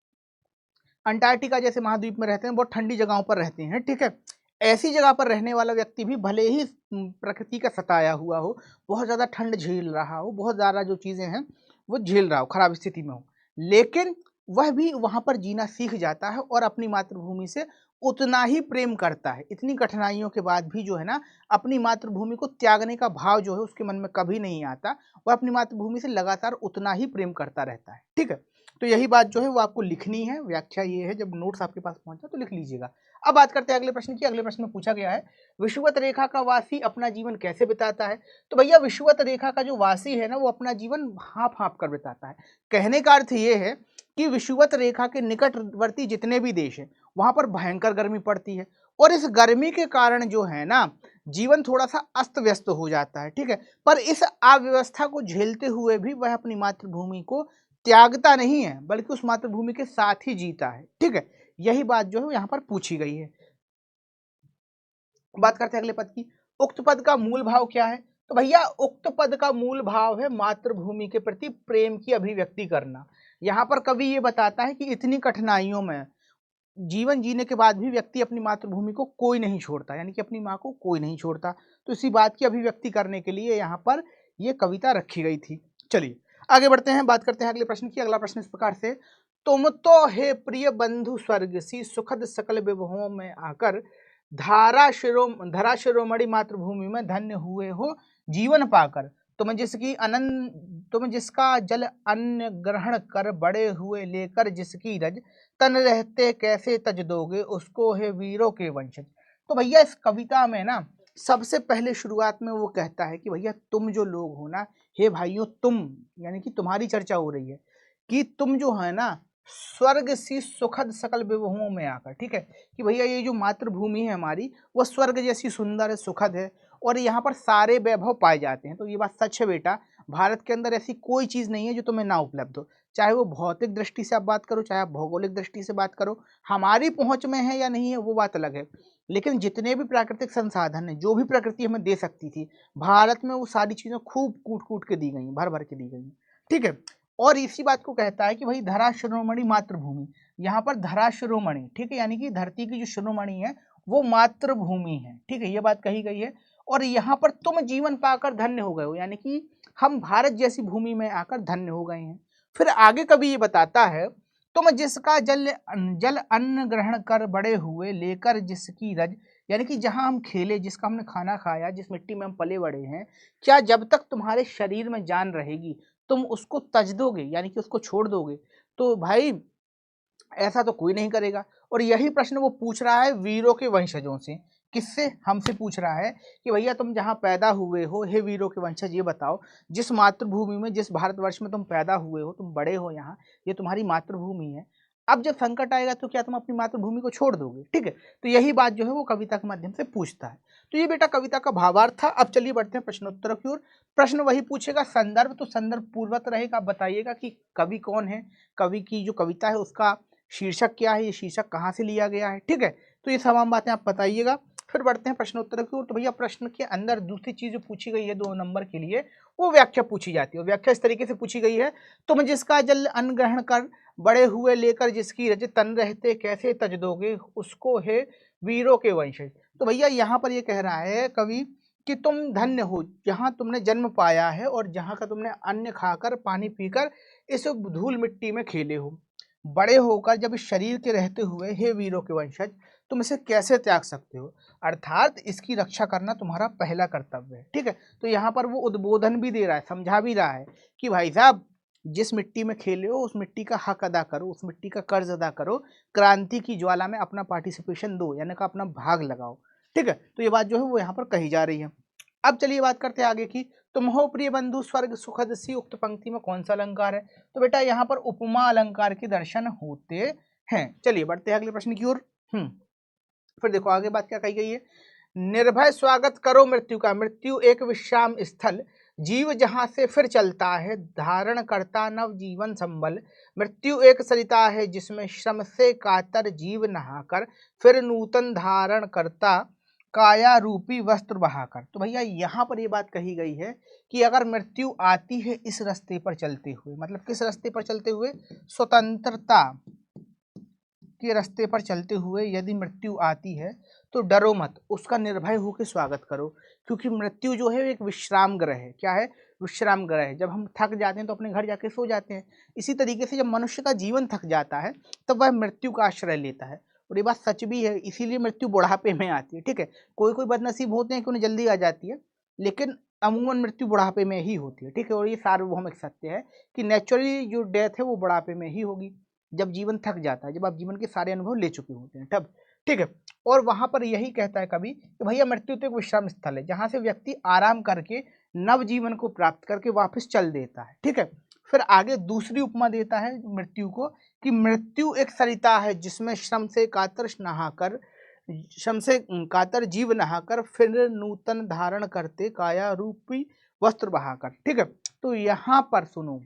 अंटार्कटिका जैसे महाद्वीप में रहते हैं, बहुत ठंडी जगहों पर रहते हैं, ठीक है, ऐसी जगह पर रहने वाला व्यक्ति भी भले ही प्रकृति का सताया हुआ हो, बहुत ज़्यादा ठंड झेल रहा हो, बहुत ज़्यादा जो चीज़ें हैं वो झेल रहा हो, खराब स्थिति में हो, लेकिन वह भी वहाँ पर जीना सीख जाता है और अपनी मातृभूमि से उतना ही प्रेम करता है। इतनी कठिनाइयों के बाद भी जो है ना अपनी मातृभूमि को त्यागने का भाव जो है उसके मन में कभी नहीं आता। वह अपनी मातृभूमि से लगातार उतना ही प्रेम करता रहता है, ठीक है। तो यही बात जो है वो आपको लिखनी है। व्याख्या ये है, जब नोट्स आपके पास पहुंचा तो लिख लीजिएगा। अब बात करते हैं अगले प्रश्न की। अगले प्रश्न में पूछा गया है विषुवत रेखा का वासी अपना जीवन कैसे बिताता है। तो भैया विषुवत रेखा का जो वासी है ना वो अपना जीवन हाँप हाँप कर बिताता है। कहने का अर्थ ये है कि विषुवत रेखा के निकटवर्ती जितने भी देश हैं वहां पर भयंकर गर्मी पड़ती है और इस गर्मी के कारण जो है ना जीवन थोड़ा सा अस्त व्यस्त हो जाता है, ठीक है। पर इस अव्यवस्था को झेलते हुए भी वह अपनी मातृभूमि को त्यागता नहीं है बल्कि उस मातृभूमि के साथ ही जीता है, ठीक है। यही बात जो है यहाँ पर पूछी गई है। बात करते हैं अगले पद की। उक्त पद का मूल भाव क्या है? तो भैया उक्त पद का मूल भाव है मातृभूमि के प्रति प्रेम की अभिव्यक्ति करना। यहाँ पर कवि ये बताता है कि इतनी कठिनाइयों में जीवन जीने के बाद भी व्यक्ति अपनी मातृभूमि को कोई नहीं छोड़ता, यानी कि अपनी माँ को कोई नहीं छोड़ता। तो इसी बात की अभिव्यक्ति करने के लिए यहाँ पर यह कविता रखी गई थी। चलिए आगे बढ़ते हैं, बात करते हैं अगले प्रश्न की। अगला प्रश्न इस प्रकार से, तुम तो हे प्रिय बंधु स्वर्ग सी सुखद सकल विभवों में आकर धरा शिरोमणि मातृभूमि में धन्य हुए हो जीवन पाकर। तुम जिसका जल अन्न ग्रहण कर बड़े हुए लेकर जिसकी रज तन रहते कैसे तज दोगे उसको है वीरों के वंशज। तो भैया इस कविता में ना सबसे पहले शुरुआत में वो कहता है कि भैया तुम जो लोग हो ना, हे भाइयों तुम, यानी कि तुम्हारी चर्चा हो रही है कि तुम जो है ना स्वर्ग सी सुखद सकल विभवों में आकर, ठीक है, कि भैया ये जो मातृभूमि है हमारी वो स्वर्ग जैसी सुंदर है, सुखद है और यहाँ पर सारे वैभव पाए जाते हैं। तो ये बात सच है बेटा, भारत के अंदर ऐसी कोई चीज़ नहीं है जो तुम्हें ना उपलब्ध हो, चाहे वो भौतिक दृष्टि से आप बात करो, चाहे आप भौगोलिक दृष्टि से बात करो। हमारी पहुँच में है या नहीं है वो बात अलग है, लेकिन जितने भी प्राकृतिक संसाधन हैं, जो भी प्रकृति हमें दे सकती थी भारत में, वो सारी चीज़ें खूब कूट कूट के दी गई, भर भर के दी गई, ठीक है। और इसी बात को कहता है कि भाई धरा शिरोमणि मातृभूमि, यहाँ पर धरा शिरोमणि, ठीक है, यानी कि धरती की जो शिरोमणि है वो मातृभूमि है, ठीक है, ये बात कही गई है। और यहाँ पर तुम जीवन पाकर धन्य हो गए हो, यानी कि हम भारत जैसी भूमि में आकर धन्य हो गए हैं। फिर आगे कभी ये बताता है, तुम जिसका जल अन्न ग्रहण कर बड़े हुए लेकर जिसकी रज, यानी कि जहाँ हम खेले, जिसका हमने खाना खाया, जिस मिट्टी में हम पले बड़े हैं, क्या जब तक तुम्हारे शरीर में जान रहेगी तुम उसको तज दोगे, यानी कि उसको छोड़ दोगे? तो भाई ऐसा तो कोई नहीं करेगा। और यही प्रश्न वो पूछ रहा है वीरों के वंशजों से किससे? हमसे पूछ रहा है कि भैया तुम जहाँ पैदा हुए हो, हे वीरों के वंशज, ये बताओ जिस मातृभूमि में, जिस भारतवर्ष में तुम पैदा हुए हो, तुम बड़े हो यहाँ, ये तुम्हारी मातृभूमि है। अब जब संकट आएगा तो क्या तुम अपनी मातृभूमि को छोड़ दोगे? ठीक है, तो यही बात जो है वो कविता के माध्यम से पूछता है। तो ये बेटा कविता का भावार्थ था। अब चलिए बढ़ते हैं प्रश्नोत्तरों की ओर। प्रश्न वही पूछेगा, संदर्भ तो संदर्भ पूर्वक रहेगा। आप बताइएगा कि कवि कौन है, कवि की जो कविता है उसका शीर्षक क्या है, ये शीर्षक कहाँ से लिया गया है। ठीक है, तो ये तमाम बातें आप बताइएगा। फिर बढ़ते हैं प्रश्नोत्तर की ओर। तो भैया प्रश्न के अंदर दूसरी चीज जो पूछी गई है 2 नंबर के लिए, वो व्याख्या पूछी जाती है। व्याख्या इस तरीके से पूछी गई है, तुम जिसका जल अन्न ग्रहण कर बड़े हुए, लेकर जिसकी रज तन रहते, कैसे तज दोगे उसको है वीरों के वंशज। तो भैया यहाँ पर ये कह रहा है कवि कि तुम धन्य हो जहाँ तुमने जन्म पाया है और जहाँ का तुमने अन्न खाकर पानी पीकर इस धूल मिट्टी में खेले हो। बड़े होकर जब इस शरीर के रहते हुए हे वीरों के वंशज तुम इसे कैसे त्याग सकते हो, अर्थात इसकी रक्षा करना तुम्हारा पहला कर्तव्य है। ठीक है, तो यहाँ पर वो उद्बोधन भी दे रहा है, समझा भी रहा है कि भाई साहब जिस मिट्टी में खेले हो उस मिट्टी का हक अदा करो, उस मिट्टी का कर्ज अदा करो, क्रांति की ज्वाला में अपना पार्टिसिपेशन दो, यानी कि अपना भाग लगाओ। ठीक है, तो ये बात जो है वो यहाँ पर कही जा रही है। अब चलिए बात करते हैं आगे की, तुम हो प्रिय बंधु स्वर्ग सुखद सी, उक्त पंक्ति में कौन सा अलंकार है? तो बेटा यहाँ पर उपमा अलंकार के दर्शन होते हैं। चलिए बढ़ते हैं अगले प्रश्न की ओर। फिर देखो आगे बात क्या कही गई है, निर्भय स्वागत करो मृत्यु का, मृत्यु एक विश्राम स्थल, जीव जहां से फिर चलता है, धारण करता नव जीवन संबल, मृत्यु एक सरिता है जिसमें श्रम से कातर जीव नहाकर फिर नूतन धारण करता काया रूपी वस्त्र बहाकर। तो भैया यहाँ पर ये बात कही गई है कि अगर मृत्यु आती है इस रास्ते पर चलते हुए, मतलब किस रास्ते पर चलते हुए? स्वतंत्रता के रास्ते पर चलते हुए यदि मृत्यु आती है तो डरो मत, उसका निर्भय होकर स्वागत करो, क्योंकि मृत्यु जो है एक विश्राम ग्रह है। क्या है? विश्राम ग्रह है। जब हम थक जाते हैं तो अपने घर जाके सो जाते हैं, इसी तरीके से जब मनुष्य का जीवन थक जाता है तब वह मृत्यु का आश्रय लेता है। और ये बात सच भी है, इसीलिए मृत्यु बुढ़ापे में आती है। ठीक है, कोई कोई बदनसीब होते हैं कि उन्हें जल्दी आ जाती है, लेकिन अमूमन मृत्यु बुढ़ापे में ही होती है। ठीक है, और ये सार्वभौमिक सत्य है कि नेचुरली जो डेथ है वो बुढ़ापे में ही होगी, जब जीवन थक जाता है, जब आप जीवन के सारे अनुभव ले चुके होते हैं तब। ठीक है, और वहां पर यही कहता है कवि कि भैया मृत्यु तो एक विश्राम स्थल है जहां से व्यक्ति आराम करके नव जीवन को प्राप्त करके वापस चल देता है। ठीक है, फिर आगे दूसरी उपमा देता है मृत्यु को कि मृत्यु एक सरिता है जिसमें श्रम से कातर जीव नहाकर फिर नूतन धारण करते काया रूपी वस्त्र बहाकर। ठीक है, तो यहाँ पर सुनो,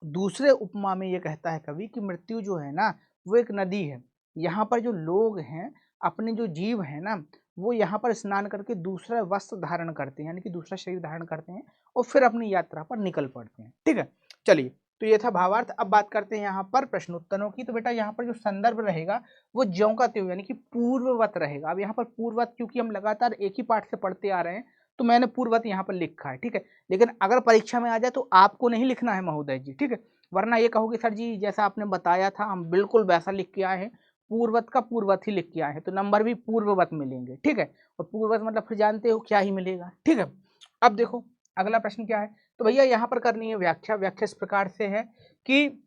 दूसरे उपमा में ये कहता है कवि कि मृत्यु जो है ना वो एक नदी है। यहाँ पर जो लोग हैं, अपने जो जीव है ना, वो यहाँ पर स्नान करके दूसरा वस्त्र धारण करते हैं, यानी कि दूसरा शरीर धारण करते हैं और फिर अपनी यात्रा पर निकल पड़ते हैं। ठीक है, चलिए, तो ये था भावार्थ। अब बात करते हैं यहाँ पर प्रश्नोत्तरों की। तो बेटा यहाँ पर जो संदर्भ रहेगा वो ज्यों का त्यों, यानी कि पूर्ववत रहेगा। अब यहाँ पर पूर्ववत क्योंकि हम लगातार एक ही पाठ से पढ़ते आ रहे हैं तो मैंने पूर्ववत यहाँ पर लिखा है। ठीक है, लेकिन अगर परीक्षा में आ जाए तो आपको नहीं लिखना है महोदय जी। ठीक है, वरना ये कहोगे सर जी जैसा आपने बताया था हम बिल्कुल वैसा लिख के आए हैं, पूर्ववत का पूर्ववत ही लिख के आए हैं, तो नंबर भी पूर्ववत मिलेंगे। ठीक है, और पूर्ववत मतलब फिर जानते हो क्या ही मिलेगा। ठीक है, अब देखो अगला प्रश्न क्या है। तो भैया यहाँ पर करनी है व्याख्या। व्याख्या इस प्रकार से है कि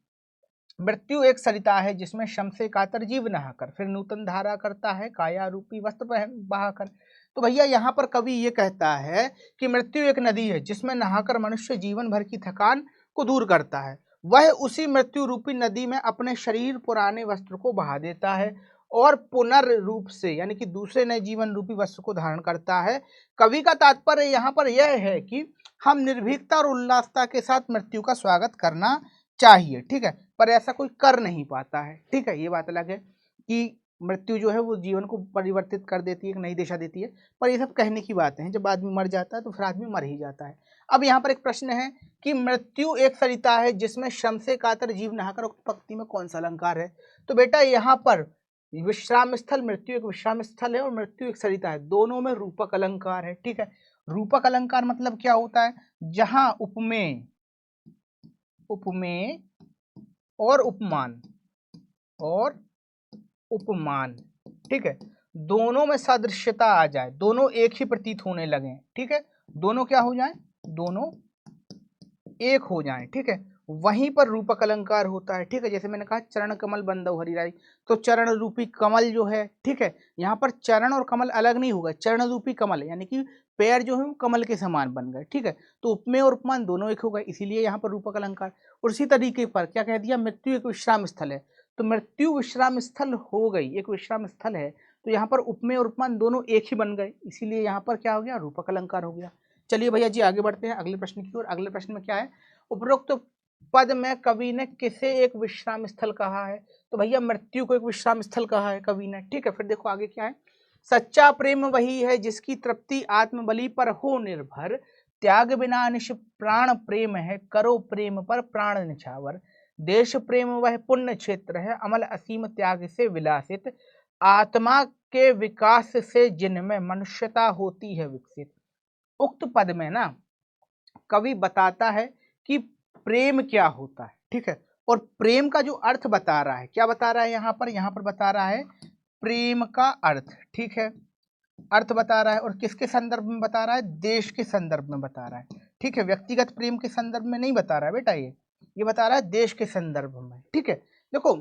मृत्यु एक सरिता है जिसमें श्रम से कातर जीव नहाकर फिर नूतन धारा करता है काया रूपी वस्त्र बहाकर। तो भैया यहाँ पर कवि ये कहता है कि मृत्यु एक नदी है जिसमें नहाकर मनुष्य जीवन भर की थकान को दूर करता है। वह उसी मृत्यु रूपी नदी में अपने शरीर पुराने वस्त्र को बहा देता है और पुनर्रूप से, यानी कि दूसरे नए जीवन रूपी वस्त्र को धारण करता है। कवि का तात्पर्य यहाँ पर यह है कि हम निर्भीकता और उल्लासता के साथ मृत्यु का स्वागत करना चाहिए। ठीक है, पर ऐसा कोई कर नहीं पाता है। ठीक है, ये बात अलग है कि मृत्यु जो है वो जीवन को परिवर्तित कर देती है, एक नई दिशा देती है, पर ये सब कहने की बातें हैं। जब आदमी मर जाता है तो फिर आदमी मर ही जाता है। अब यहाँ पर एक प्रश्न है कि मृत्यु एक सरिता है जिसमें श्रम से कातर जीव नहाकर, उक्त पंक्ति में कौन सा अलंकार है? तो बेटा यहाँ पर विश्राम स्थल, मृत्यु एक विश्राम स्थल है और मृत्यु एक सरिता है, दोनों में रूपक अलंकार है। ठीक है, रूपक अलंकार मतलब क्या होता है? जहां उपमेय और उपमान, ठीक है, दोनों में सादृश्यता आ जाए, दोनों एक ही प्रतीत होने लगे। ठीक है, दोनों क्या हो जाए? दोनों एक हो जाएं। ठीक है, वहीं पर रूपक अलंकार होता है, ठीक है। जैसे मैंने कहा चरण कमल बंदौ हरिराई, तो चरण रूपी कमल जो है, ठीक है, यहाँ पर चरण और कमल अलग नहीं होगा, चरण रूपी कमल यानी कि पैर जो है वो कमल के समान बन गए, ठीक है। तो उपमेय और उपमान दोनों एक हो गए, इसीलिए यहाँ पर रूपक अलंकार। और इसी तरीके पर क्या कह दिया, मृत्यु एक विश्राम स्थल है, तो मृत्यु विश्राम स्थल हो गई, एक विश्राम स्थल है, तो यहाँ पर उपमेय और उपमान दोनों एक ही बन गए, इसीलिए यहाँ पर क्या हो गया, रूपक अलंकार हो गया। चलिए भैया जी आगे बढ़ते हैं अगले प्रश्न की ओर। अगले प्रश्न में क्या है, उपरोक्त पद में कवि ने किसे एक विश्राम स्थल कहा है, तो भैया मृत्यु को एक विश्राम स्थल कहा है कवि ने, ठीक है। फिर देखो आगे क्या है, सच्चा प्रेम वही है जिसकी तृप्ति आत्मबलि पर हो निर्भर, त्याग बिना निश प्राण प्रेम है, करो प्रेम पर प्राण निछावर, देश प्रेम वह पुण्य क्षेत्र है, अमल असीम त्याग से विलासित, आत्मा के विकास से जिनमें मनुष्यता होती है विकसित। उक्त पद में ना कवि बताता है कि प्रेम क्या होता है, ठीक है, और प्रेम का जो अर्थ बता रहा है, क्या बता रहा है यहाँ पर बता रहा है प्रेम का अर्थ, ठीक है, अर्थ बता रहा है, और किसके संदर्भ में बता रहा है, देश के संदर्भ में बता रहा है, ठीक है, व्यक्तिगत प्रेम के संदर्भ में नहीं बता रहा है बेटा, ये बता रहा है देश के संदर्भ में, ठीक है। देखो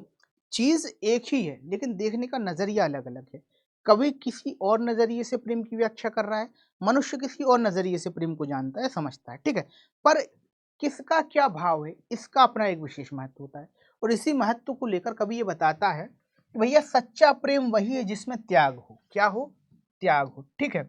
चीज एक ही है लेकिन देखने का नजरिया अलग अलग है, कवि किसी और नजरिए से प्रेम की व्याख्या कर रहा है, मनुष्य किसी और नजरिए से प्रेम को जानता है, समझता है, ठीक है, पर किसका क्या भाव है इसका अपना एक विशेष महत्व होता है, और इसी महत्व को लेकर कवि ये बताता है कि भैया सच्चा प्रेम वही है जिसमें त्याग हो, क्या हो, त्याग हो, ठीक है।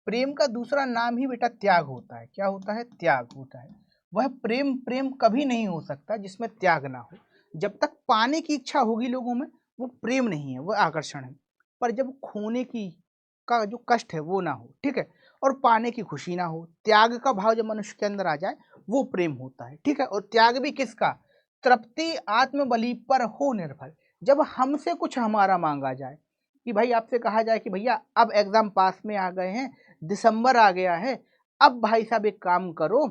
प्रेम का दूसरा नाम ही बेटा त्याग होता है, क्या होता है, त्याग होता है। वह प्रेम प्रेम कभी नहीं हो सकता जिसमें त्याग ना हो, जब तक पाने की इच्छा होगी लोगों में वो प्रेम नहीं है, वो आकर्षण है, पर जब खोने की का जो कष्ट है वो ना हो, ठीक है, और पाने की खुशी ना हो, त्याग का भाव जब मनुष्य के अंदर आ जाए वो प्रेम होता है, ठीक है। और त्याग भी किसका, तृप्ति आत्मबलि पर हो निर्भर, जब हमसे कुछ हमारा मांगा जाए, कि भाई आपसे कहा जाए कि भैया अब एग्जाम पास में आ गए हैं, दिसंबर आ गया है, अब भाई साहब एक काम करो,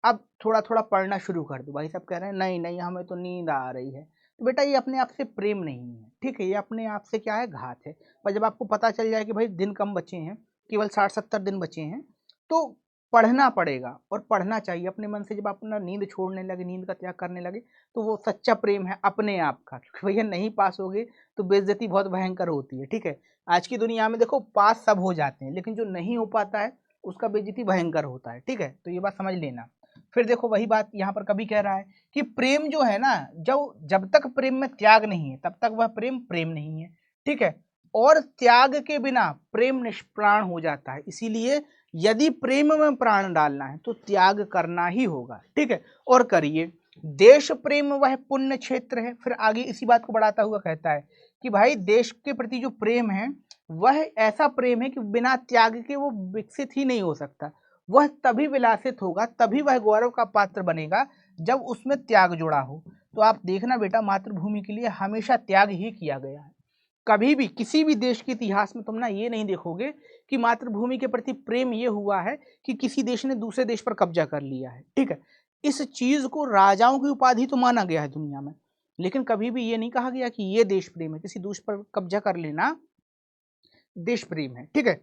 अब थोड़ा थोड़ा पढ़ना शुरू कर दो, भाई साहब कह रहे हैं नहीं नहीं हमें तो नींद आ रही है, तो बेटा ये अपने आप से प्रेम नहीं है, ठीक है, ये अपने आप से क्या है, घात है। पर जब आपको पता चल जाए कि भाई दिन कम बचे हैं, केवल 60-70 दिन बचे हैं, तो पढ़ना पड़ेगा, और पढ़ना चाहिए अपने मन से, जब आप अपना नींद छोड़ने लगे, नींद का त्याग करने लगे, तो वो सच्चा प्रेम है अपने आप का, क्योंकि भैया नहीं पास होगे तो बेइज्जती बहुत भयंकर होती है, ठीक है। आज की दुनिया में देखो पास सब हो जाते हैं, लेकिन जो नहीं हो पाता है उसका बेइज्जती भयंकर होता है, ठीक है, तो ये बात समझ लेना। फिर देखो वही बात यहाँ पर कभी कह रहा है कि प्रेम जो है ना, जब तक प्रेम में त्याग नहीं है तब तक वह प्रेम प्रेम नहीं है, ठीक है, और त्याग के बिना प्रेम निष्प्राण हो जाता है, इसीलिए यदि प्रेम में प्राण डालना है तो त्याग करना ही होगा, ठीक है, और करिए। देश प्रेम वह पुण्य क्षेत्र है, फिर आगे इसी बात को बढ़ाता हुआ कहता है कि भाई देश के प्रति जो प्रेम है वह ऐसा प्रेम है कि बिना त्याग के वो विकसित ही नहीं हो सकता, वह तभी विलासित होगा, तभी वह गौरव का पात्र बनेगा जब उसमें त्याग जुड़ा हो। तो आप देखना बेटा मातृभूमि के लिए हमेशा त्याग ही किया गया है, कभी भी किसी भी देश के इतिहास में तुम ना ये नहीं देखोगे कि मातृभूमि के प्रति प्रेम ये हुआ है कि किसी देश ने दूसरे देश पर कब्जा कर लिया है, ठीक है। इस चीज को राजाओं की उपाधि तो माना गया है दुनिया में, लेकिन कभी भी ये नहीं कहा गया कि ये देश प्रेम है, किसी दूसरे पर कब्जा कर लेना देश प्रेम है, ठीक है।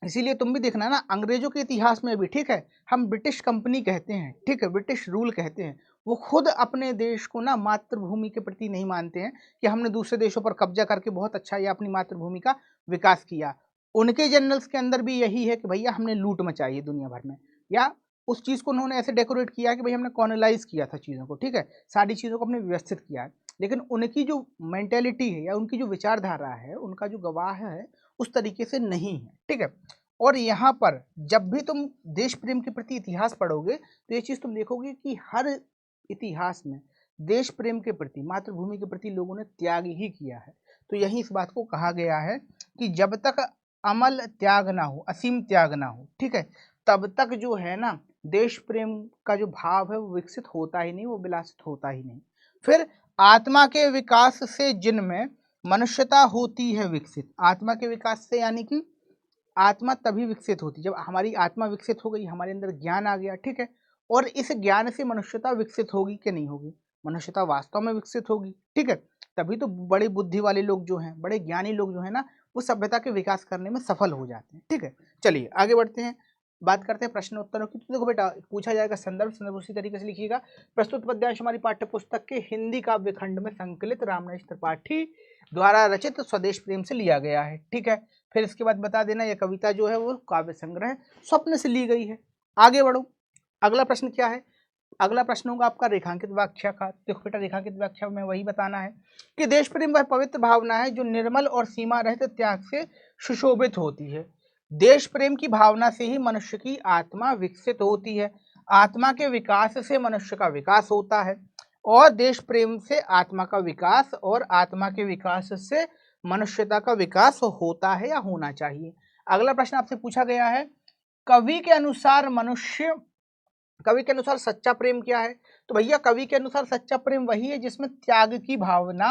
इसीलिए तुम भी देखना ना अंग्रेजों के इतिहास में भी, ठीक है, हम ब्रिटिश कंपनी कहते हैं, ठीक है, ब्रिटिश रूल कहते हैं, वो खुद अपने देश को ना मातृभूमि के प्रति नहीं मानते हैं कि हमने दूसरे देशों पर कब्जा करके बहुत अच्छा या अपनी मातृभूमि का विकास किया। उनके जनरल्स के अंदर भी यही है कि भैया हमने लूट मचाई है दुनिया भर में, या उस चीज को उन्होंने ऐसे डेकोरेट किया कि भाई हमने कॉलोनाइज किया था चीजों को, ठीक है, सारी चीजों को हमने व्यवस्थित किया है, लेकिन उनकी जो मेंटेलिटी है या उनकी जो विचारधारा है, उनका जो गवाह है उस तरीके से नहीं है, ठीक है। और यहाँ पर जब भी तुम देश प्रेम के प्रति इतिहास पढ़ोगे तो ये चीज तुम देखोगे कि हर इतिहास में देश प्रेम के प्रति, मातृभूमि के प्रति लोगों ने त्याग ही किया है। तो यही इस बात को कहा गया है कि जब तक अमल त्याग ना हो, असीम त्याग ना हो, ठीक है, तब तक जो है ना देश प्रेम का जो भाव है वो विकसित होता ही नहीं, वो विलासित होता ही नहीं। फिर आत्मा के विकास से जिनमें मनुष्यता होती है विकसित, आत्मा के विकास से यानी कि आत्मा तभी विकसित होती जब हमारी आत्मा विकसित हो गई, हमारे अंदर ज्ञान आ गया, ठीक है, और इस ज्ञान से मनुष्यता विकसित होगी कि नहीं होगी, मनुष्यता वास्तव में विकसित होगी, ठीक है, तभी तो बड़ी बुद्धि वाले लोग जो हैं, बड़े ज्ञानी लोग जो है ना, वो सभ्यता के विकास करने में सफल हो जाते हैं, ठीक है। चलिए आगे बढ़ते हैं। बात करते हैं प्रश्न उत्तरों की। तो देखो बेटा, पूछा जाएगा संदर्भ उसी तरीके से लिखिएगा। प्रस्तुत पद्यांश हमारी पाठ्य पुस्तक के हिंदी काव्य खंड में संकलित रामनरेश त्रिपाठी द्वारा रचित स्वदेश प्रेम से लिया गया है। ठीक है, फिर इसके बाद बता देना यह कविता जो है वो काव्य संग्रह स्वप्न से ली गई है। आगे बढ़ो, अगला प्रश्न क्या है? अगला प्रश्न होगा आपका रेखांकित व्याख्या का। देखो बेटा, रेखांकित व्याख्या में वही बताना है कि देश प्रेम वह पवित्र भावना है जो निर्मल और सीमा रहित त्याग से सुशोभित होती है। देश प्रेम की भावना से ही मनुष्य की आत्मा विकसित होती है। आत्मा के विकास से मनुष्य का विकास होता है और देश प्रेम से आत्मा का विकास और आत्मा के विकास से मनुष्यता का विकास होता है या होना चाहिए। अगला प्रश्न आपसे पूछा गया है, कवि के अनुसार सच्चा प्रेम क्या है? तो भैया कवि के अनुसार सच्चा प्रेम वही है जिसमें त्याग की भावना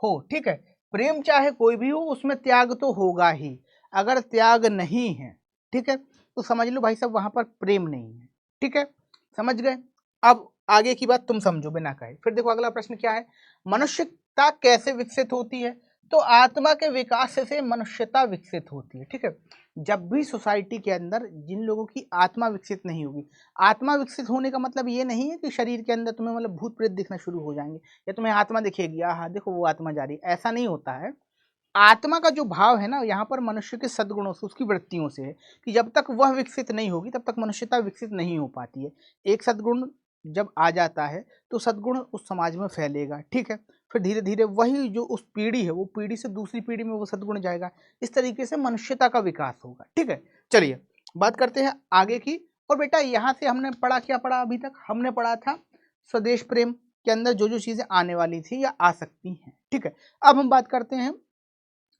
हो। ठीक है, प्रेम चाहे कोई भी हो उसमें त्याग तो होगा ही। अगर त्याग नहीं है, ठीक है, तो समझ लो भाई साहब वहां पर प्रेम नहीं है। ठीक है, समझ गए? अब आगे की बात तुम समझो बिना कहे। फिर देखो अगला प्रश्न क्या है, मनुष्यता कैसे विकसित होती है? तो आत्मा के विकास से मनुष्यता विकसित होती है। ठीक है, जब भी सोसाइटी के अंदर जिन लोगों की आत्मा विकसित नहीं होगी, आत्मा विकसित होने का मतलब ये नहीं है कि शरीर के अंदर तुम्हें मतलब भूत प्रेत दिखना शुरू हो जाएंगे या तुम्हें आत्मा दिखेगी, हाँ देखो वो आत्मा जा रही है, ऐसा नहीं होता है। आत्मा का जो भाव है ना, यहाँ पर मनुष्य के सद्गुणों से, उसकी वृत्तियों से है कि जब तक वह विकसित नहीं होगी तब तक मनुष्यता विकसित नहीं हो पाती है। एक सद्गुण जब आ जाता है तो सद्गुण उस समाज में फैलेगा। ठीक है, फिर धीरे धीरे वही जो उस पीढ़ी है वो पीढ़ी से दूसरी पीढ़ी में वो सद्गुण जाएगा। इस तरीके से मनुष्यता का विकास होगा। ठीक है, चलिए बात करते हैं आगे की। और बेटा यहाँ से हमने पढ़ा, क्या पढ़ा अभी तक? हमने पढ़ा था स्वदेश प्रेम के अंदर जो जो चीजें आने वाली थी या आ सकती हैं। ठीक है, अब हम बात करते हैं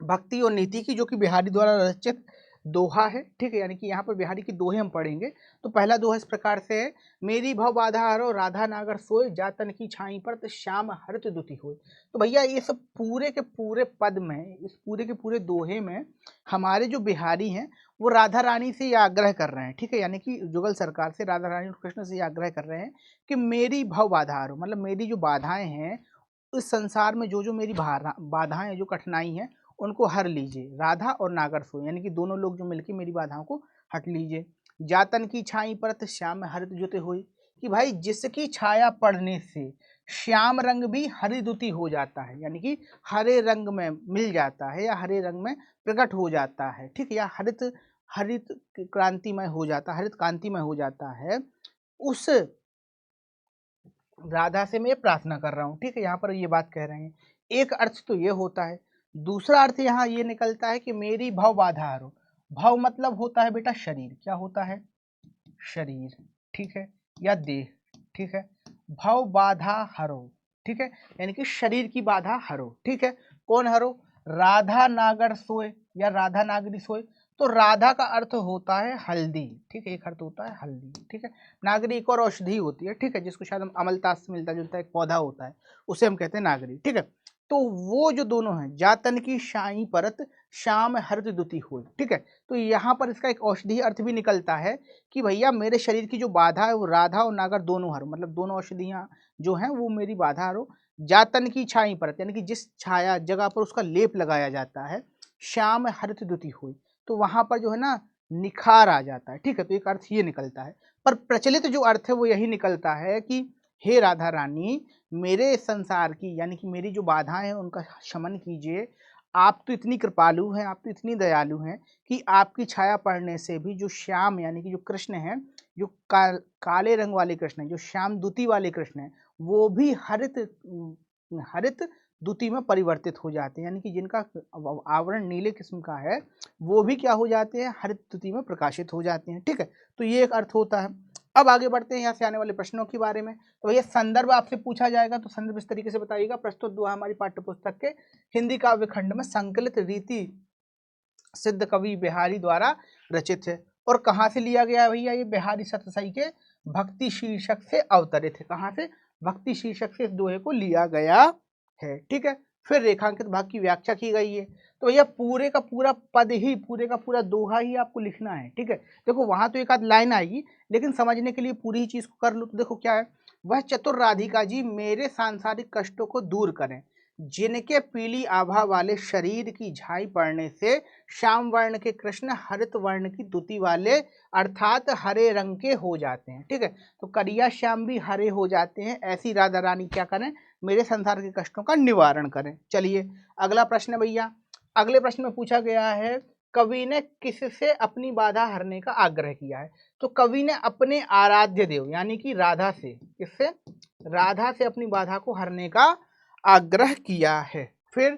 भक्ति और नीति की, जो कि बिहारी द्वारा रचित दोहा है। ठीक है, यानी कि यहाँ पर बिहारी की दोहे हम पढ़ेंगे। तो पहला दोहा इस प्रकार से है, मेरी भव बाधा हरो राधा नागर सोए, जातन की छाई पर श्याम हरत दुति होए। तो भैया ये सब पूरे के पूरे पद में, इस पूरे के पूरे दोहे में हमारे जो बिहारी हैं वो राधा रानी से ये आग्रह कर रहे हैं। ठीक है, यानी कि जुगल सरकार से राधा रानी और कृष्ण से ये आग्रह कर रहे हैं कि मेरी भव बाधा हरो, मतलब मेरी जो बाधाएं हैं इस संसार में, जो जो मेरी बाधाएं जो कठिनाई है उनको हर लीजिए। राधा और नागर सोए, यानी कि दोनों लोग जो मिलकर मेरी बाधाओं को हट लीजिए। जातन की छाई परत श्याम हरित जुति हुई, कि भाई जिसकी छाया पड़ने से श्याम रंग भी हरिदुति हो जाता है, यानी कि हरे रंग में मिल जाता है या हरे रंग में प्रकट हो जाता है। ठीक है, या हरित हरित क्रांतिमय हो जाता, हरित कांतिमय हो जाता है, उस राधा से मैं प्रार्थना कर रहा हूँ। ठीक है, यहाँ पर ये बात कह रहे हैं। एक अर्थ तो ये होता है, दूसरा अर्थ यहाँ ये निकलता है कि मेरी भव बाधा हरो। भव मतलब होता है बेटा शरीर, क्या होता है? शरीर। ठीक है, या देह। ठीक है, भव बाधा हरो। ठीक है, यानी कि शरीर की बाधा हरो। ठीक है, कौन हरो? राधा नागर सोए या राधा नागरी सोए। तो राधा का अर्थ होता है हल्दी। ठीक है, एक अर्थ होता है हल्दी। ठीक है, नागरी एक और औषधि होती है। ठीक है, जिसको शायद हम अमलतास से मिलता जुलता एक पौधा होता है, उसे हम कहते हैं नागरी। ठीक है, तो वो जो दोनों हैं, जातन की शाई परत श्याम हरित दुति हो। ठीक है, तो यहाँ पर इसका एक औषधि अर्थ भी निकलता है कि भैया मेरे शरीर की जो बाधा है वो राधा और नागर दोनों हरो, मतलब दोनों औषधियाँ जो हैं वो मेरी बाधा हरो। जातन की छाई परत, यानी कि जिस छाया जगह पर उसका लेप लगाया जाता है, श्याम हरित दुति हुई, तो वहां पर जो है ना निखार आ जाता है। ठीक है, तो एक अर्थ ये निकलता है, पर प्रचलित जो अर्थ है वो यही निकलता है कि हे राधा रानी, मेरे संसार की, यानी कि मेरी जो बाधाएं हैं उनका शमन कीजिए। आप तो इतनी कृपालु हैं, आप तो इतनी दयालु हैं कि आपकी छाया पड़ने से भी जो श्याम, यानी कि जो कृष्ण हैं, जो काले रंग वाले कृष्ण हैं, जो श्याम दूती वाले कृष्ण हैं, वो भी हरित हरित दूती में परिवर्तित हो जाते हैं, यानी कि जिनका आवरण नीले किस्म का है वो भी क्या हो जाते हैं? हरित दूती में प्रकाशित हो जाते हैं। ठीक है, तो ये एक अर्थ होता है। अब आगे बढ़ते हैं यहाँ से आने वाले प्रश्नों के बारे में। तो भैया संदर्भ आपसे पूछा जाएगा, तो संदर्भ इस तरीके से बताइएगा, प्रस्तुत दोहा हमारी पाठ्य पुस्तक के हिंदी काव्य खंड में संकलित रीति सिद्ध कवि बिहारी द्वारा रचित है। और कहाँ से लिया गया है भैया? ये बिहारी सतसाई के भक्ति शीर्षक से अवतरित है। कहाँ से? भक्ति शीर्षक से इस दोहे को लिया गया है। ठीक है, फिर रेखांकित भाग की व्याख्या की गई है। तो भैया पूरे का पूरा पद ही, पूरे का पूरा दोहा ही आपको लिखना है। ठीक है, देखो वहां तो एक आध लाइन आएगी, लेकिन समझने के लिए पूरी ही चीज को कर लो। तो देखो क्या है, वह चतुर राधिका जी मेरे सांसारिक कष्टों को दूर करें, जिनके पीली आभा वाले शरीर की झाई पड़ने से श्याम वर्ण के कृष्ण हरित वर्ण की दुति वाले अर्थात हरे रंग के हो जाते हैं। ठीक है, तो करिया श्याम भी हरे हो जाते हैं। ऐसी राधा रानी क्या करें, मेरे संसार के कष्टों का निवारण करें। चलिए अगला प्रश्न है भैया। अगले प्रश्न में पूछा गया है कवि ने किससे अपनी बाधा हरने का आग्रह किया है। तो कवि ने अपने आराध्य देव यानी कि राधा से, किससे, राधा से अपनी बाधा को हरने का आग्रह किया है। फिर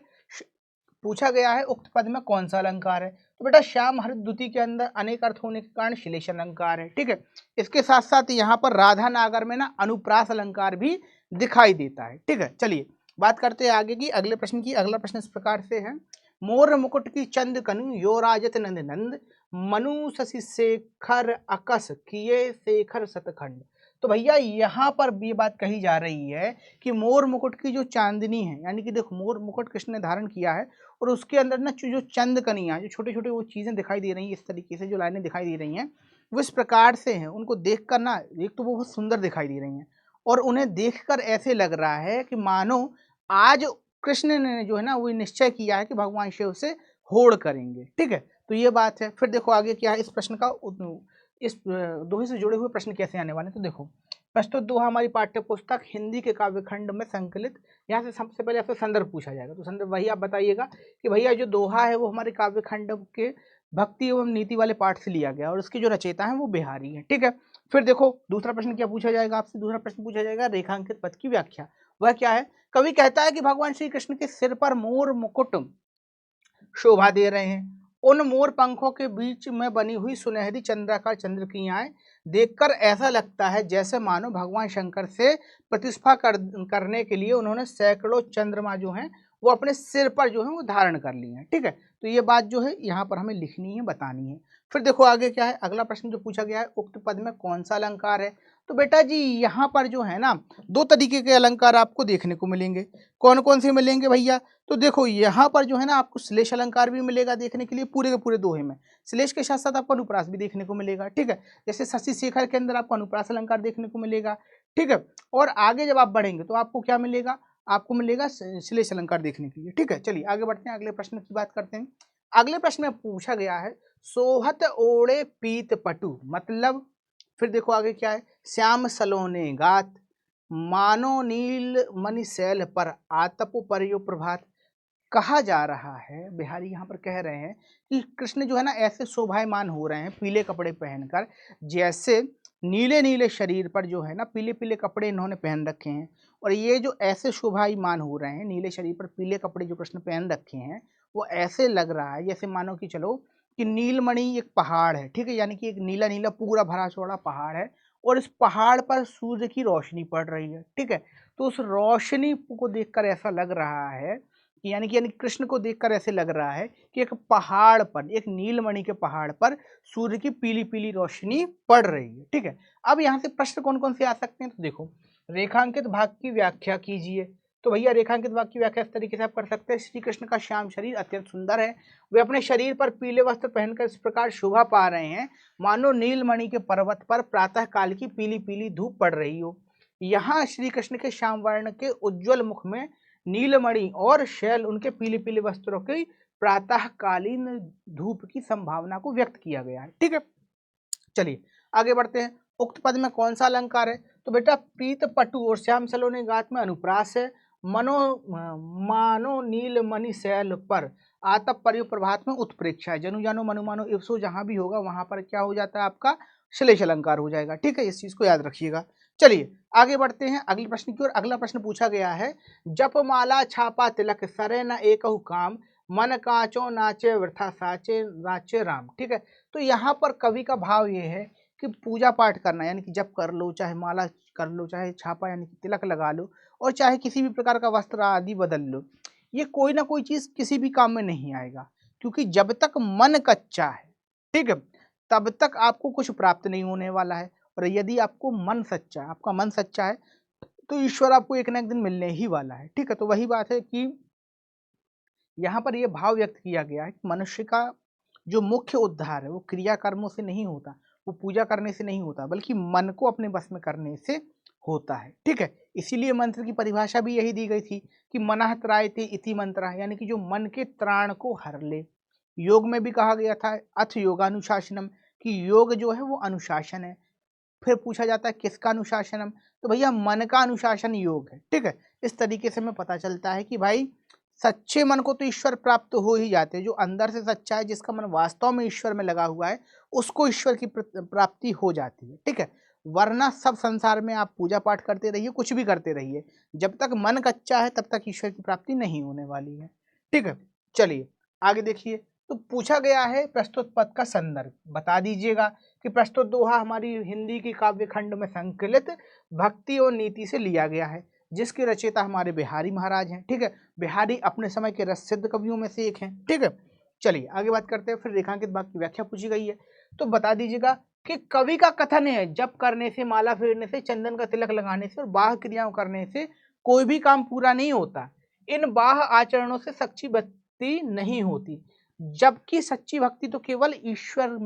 पूछा गया है उक्त पद में कौन सा अलंकार है। तो बेटा श्याम हरित द्युति के अंदर अनेक अर्थ होने के कारण श्लेष अलंकार है। ठीक है, इसके साथ साथ यहाँ पर राधा नागर में ना अनुप्रास अलंकार भी दिखाई देता है। ठीक है, चलिए बात करते हैं आगे की, अगले प्रश्न की। अगला प्रश्न इस प्रकार से है, मोर मुकुट की चंद कनु यो राजत नंद नंद मनु शशि शेखर अकस किए शेखर सतखंड। तो भैया यहाँ पर ये बात कही जा रही है कि मोर मुकुट की जो चांदनी है, यानी कि देखो मोर मुकुट कृष्ण ने धारण किया है और उसके अंदर ना जो चंद कनियां, जो छोटे छोटे वो चीजें दिखाई दे रही हैं, इस तरीके से जो लाइनें दिखाई दे रही हैं वो इस प्रकार से हैं। उनको देखकर ना एक तो वो बहुत सुंदर दिखाई दे रही हैं और उन्हें देखकर ऐसे लग रहा है कि मानो आज कृष्ण ने जो है ना वो निश्चय किया है कि भगवान शिव से होड़ करेंगे। ठीक है, तो ये बात है। फिर देखो आगे क्या है, इस प्रश्न का इस दोहे से जुड़े हुए प्रश्न कैसे आने वाले हैं। तो देखो प्रस्तुत दोहा हमारी पाठ्य पुस्तक हिंदी के काव्यखंड में संकलित, यहाँ से सबसे पहले आपसे संदर्भ पूछा जाएगा। तो संदर्भ वही आप बताइएगा कि भैया जो दोहा है वो हमारे काव्यखंड के भक्ति एवं नीति वाले पाठ से लिया गया और उसके जो रचयिता है वो बिहारी है। ठीक है, फिर देखो दूसरा प्रश्न क्या पूछा जाएगा आपसे, दूसरा प्रश्न पूछा जाएगा रेखांकित पद की व्याख्या। वह क्या है, कवि कहता है कि भगवान श्री कृष्ण के सिर पर मोर मुकुट शोभा दे रहे हैं। उन मोर पंखों के बीच में बनी हुई सुनहरी चंद्राकार चंद्रक्रियाएं देखकर ऐसा लगता है जैसे मानो भगवान शंकर से प्रतिस्पर्धा करने के लिए उन्होंने सैकड़ों चंद्रमा जो हैं वो अपने सिर पर जो है वो धारण कर लिए हैं। ठीक है, तो ये बात जो है यहाँ पर हमें लिखनी है, बतानी है। फिर देखो आगे क्या है, अगला प्रश्न जो पूछा गया है, उक्त पद में कौन सा अलंकार है। तो बेटा जी यहाँ पर जो है ना दो तरीके के अलंकार आपको देखने को मिलेंगे। कौन कौन से मिलेंगे भैया, तो देखो यहाँ पर जो है ना आपको श्लेष अलंकार भी मिलेगा देखने के लिए पूरे के पूरे दोहे में। श्लेष के साथ साथ आपको अनुप्रास भी देखने को मिलेगा। ठीक है, जैसे शशि शेखर के अंदर आपको अनुप्रास अलंकार देखने को मिलेगा। ठीक है, और आगे जब आप बढ़ेंगे तो आपको क्या मिलेगा, आपको मिलेगा श्लेष अलंकार देखने के लिए। ठीक है, चलिए आगे बढ़ते हैं, अगले प्रश्न की बात करते हैं। अगले प्रश्न में पूछा गया है सोहत ओढ़े पीत पटु मतलब, फिर देखो आगे क्या है, श्याम सलोने गात मानो नील मणि शैल पर आतप परियो प्रभात। कहा जा रहा है, बिहारी यहाँ पर कह रहे हैं कि कृष्ण जो है ना ऐसे शोभायमान हो रहे हैं पीले कपड़े पहनकर, जैसे नीले नीले शरीर पर जो है ना पीले पीले कपड़े इन्होंने पहन रखे हैं। और ये जो ऐसे शोभायमान हो रहे हैं नीले शरीर पर पीले कपड़े जो कृष्ण पहन रखे हैं वो ऐसे लग रहा है जैसे मानो कि चलो कि नीलमणि एक पहाड़ है। ठीक है, यानी कि एक नीला नीला पूरा भरा चौड़ा पहाड़ है और इस पहाड़ पर सूर्य की रोशनी पड़ रही है। ठीक है, तो उस रोशनी को देखकर ऐसा लग रहा है कि यानी कृष्ण को देखकर ऐसे लग रहा है कि एक पहाड़ पर, एक नीलमणि के पहाड़ पर सूर्य की पीली पीली रोशनी पड़ रही है। ठीक है, अब यहाँ से प्रश्न कौन कौन से आ सकते हैं, तो देखो रेखांकित भाग की व्याख्या कीजिए। तो भैया रेखांकित भाग की व्याख्या इस तरीके से आप कर सकते हैं, श्री कृष्ण का श्याम शरीर अत्यंत सुंदर है, वे अपने शरीर पर पीले वस्त्र पहनकर इस प्रकार शोभा पा रहे हैं मानो नीलमणि के पर्वत पर प्रातः काल की पीली पीली धूप पड़ रही हो। यहाँ श्री कृष्ण के श्याम वर्ण के उज्ज्वल मुख में नीलमणि और शैल उनके पीले पीले वस्त्रों की प्रातःकालीन धूप की संभावना को व्यक्त किया गया है। ठीक है, चलिए आगे बढ़ते हैं। उक्त पद में कौन सा अलंकार है, तो बेटा प्रीत पटु और श्याम सलोने गात में अनुप्रास है, मानो नील मणि शैल पर आतप पर्यो प्रभात में उत्प्रेक्षा है। जनु जानो मनु मानो इप्सो जहां भी होगा वहां पर क्या हो जाता है, आपका श्लेष अलंकार हो जाएगा। ठीक है, इस चीज को याद रखिएगा। चलिए आगे बढ़ते हैं अगले प्रश्न की ओर। अगला प्रश्न पूछा गया है जप माला छापा तिलक सरे न एकहु काम मन कांचो नाचे वृथा साचे नाचे राम। ठीक है, तो यहाँ पर कवि का भाव ये है कि पूजा पाठ करना यानी कि जप कर लो, चाहे माला कर लो, चाहे छापा यानी कि तिलक लगा लो, और चाहे किसी भी प्रकार का वस्त्र आदि बदल लो, ये कोई ना कोई चीज किसी भी काम में नहीं आएगा, क्योंकि जब तक मन कच्चा है, ठीक है, तब तक आपको कुछ प्राप्त नहीं होने वाला है। और यदि आपको मन सच्चा है, आपका मन सच्चा है, तो ईश्वर आपको एक ना एक दिन मिलने ही वाला है। ठीक है, तो वही बात है कि यहाँ पर यह भाव व्यक्त किया गया है कि मनुष्य का जो मुख्य उद्धार है वो क्रिया कर्मों से नहीं होता, वो पूजा करने से नहीं होता, बल्कि मन को अपने बस में करने से होता है। ठीक है, इसीलिए मंत्र की परिभाषा भी यही दी गई थी कि मनः त्रायते इति मंत्र, यानी कि जो मन के त्राण को हर ले। योग में भी कहा गया था अथ योगानुशासनम, कि योग जो है वो अनुशासन है। फिर पूछा जाता है किसका अनुशासनम, तो भैया मन का अनुशासन योग है। ठीक है, इस तरीके से हमें पता चलता है कि भाई सच्चे मन को तो ईश्वर प्राप्त हो ही जाते हैं। जो अंदर से सच्चा है, जिसका मन वास्तव में ईश्वर में लगा हुआ है, उसको ईश्वर की प्राप्ति हो जाती है। ठीक है, वरना सब संसार में आप पूजा पाठ करते रहिए, कुछ भी करते रहिए, जब तक मन कच्चा है तब तक ईश्वर की प्राप्ति नहीं होने वाली है। ठीक है, चलिए आगे देखिए। तो पूछा गया है प्रस्तुत पद का संदर्भ बता दीजिएगा कि प्रस्तुत दोहा हमारी हिंदी की काव्य खंड में संकलित भक्ति और नीति से लिया गया है, जिसके रचयिता हमारे बिहारी महाराज हैं। ठीक है, बिहारी अपने समय के रससिद्ध कवियों में से एक हैं। ठीक है, चलिए आगे बात करते हैं। फिर रेखांकित भाग की व्याख्या पूछी गई है, तो बता दीजिएगा कि कवि का कथन है जप करने से, माला फेरने से, चंदन का तिलक लगाने से और बाह्य क्रियाओं करने से कोई भी काम पूरा नहीं होता। इन बाह्य आचरणों से सच्ची भक्ति नहीं होती, जबकि सच्ची भक्ति तो केवल ईश्वर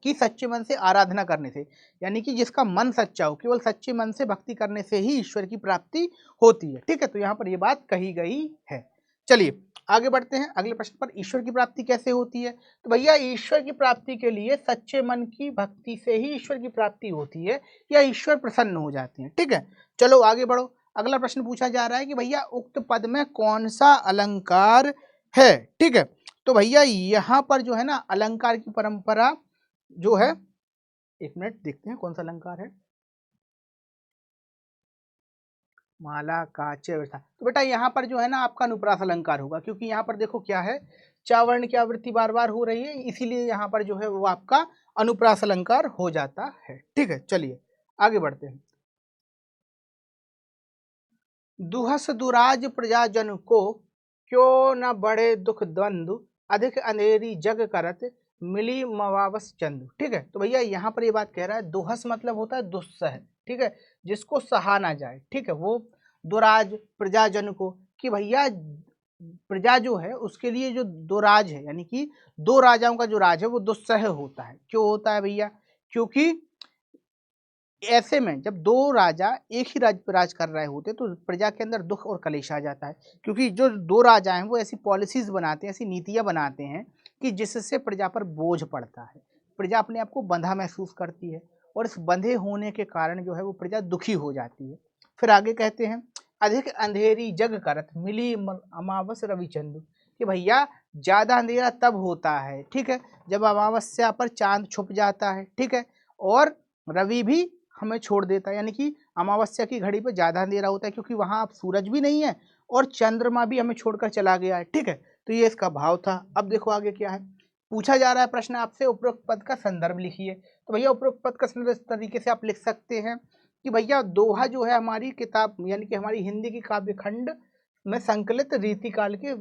की सच्चे मन से आराधना करने से, यानी कि जिसका मन सच्चा हो, केवल सच्चे मन से भक्ति करने से ही ईश्वर की प्राप्ति होती है। ठीक है, तो यहाँ पर ये बात कही गई है। चलिए आगे बढ़ते हैं अगले प्रश्न पर। ईश्वर की प्राप्ति कैसे होती है, तो भैया ईश्वर की प्राप्ति के लिए सच्चे मन की भक्ति से ही ईश्वर की प्राप्ति होती है, या ईश्वर प्रसन्न हो जाते हैं। ठीक है, चलो आगे बढ़ो। अगला प्रश्न पूछा जा रहा है कि भैया उक्त पद में कौन सा अलंकार है। ठीक है, तो भैया यहाँ पर जो है ना अलंकार की परंपरा जो है, एक मिनट देखते हैं कौन सा अलंकार है। माला काचे व्यवस्था, तो बेटा यहाँ पर जो है ना आपका अनुप्रास अलंकार होगा, क्योंकि यहाँ पर देखो क्या है, चावर्ण की आवृत्ति बार बार हो रही है, इसीलिए यहाँ पर जो है वो आपका अनुप्रास अलंकार हो जाता है। ठीक है, चलिए आगे बढ़ते हैं। दुहस दुराज प्रजाजन को, क्यों न बड़े दुख द्वंद्व, अधिक अंधेरी जग करत, मिली मवावस चंद। ठीक है, तो भैया यहाँ पर ये बात कह रहा है, दुहस मतलब होता है दुस्सह। ठीक है, जिसको सहा ना जाए। ठीक है, वो दुराज प्रजाजन को, कि भैया प्रजा जो है उसके लिए जो दो राज है, यानी कि दो राजाओं का जो राज है वो दुस्सह होता है। क्यों होता है भैया, क्योंकि ऐसे में जब दो राजा एक ही राज्य पर राज कर रहे होते तो प्रजा के अंदर दुख और कलेश आ जाता है, क्योंकि जो दो राजा हैं वो ऐसी पॉलिसीज बनाते हैं, ऐसी नीतियां बनाते हैं कि जिससे प्रजा पर बोझ पड़ता है, प्रजा अपने आप को बंधा महसूस करती है, और इस बंधे होने के कारण जो है वो प्रजा दुखी हो जाती है। फिर आगे कहते हैं, अधिक अंधेरी जग करत, मिली अमावस रविचंद्र, कि भैया ज्यादा अंधेरा तब होता है, ठीक है, जब अमावस्या पर चांद छुप जाता है। ठीक है, और रवि भी हमें छोड़ देता है, यानी कि अमावस्या की घड़ी पे ज़्यादा अंधेरा होता है, क्योंकि वहाँ अब सूरज भी नहीं है और चंद्रमा भी हमें छोड़कर चला गया है। ठीक है, तो ये इसका भाव था। अब देखो आगे क्या है, पूछा जा रहा है प्रश्न आपसे, उपरोक्त पद का संदर्भ लिखिए। तो भैया उपरोक्त पद का संदर्भ इस तरीके से आप लिख सकते हैं कि भैया दोहा जो है हमारी किताब, यानी कि हमारी हिंदी की काव्य खंड में संकलित रीतिकाल के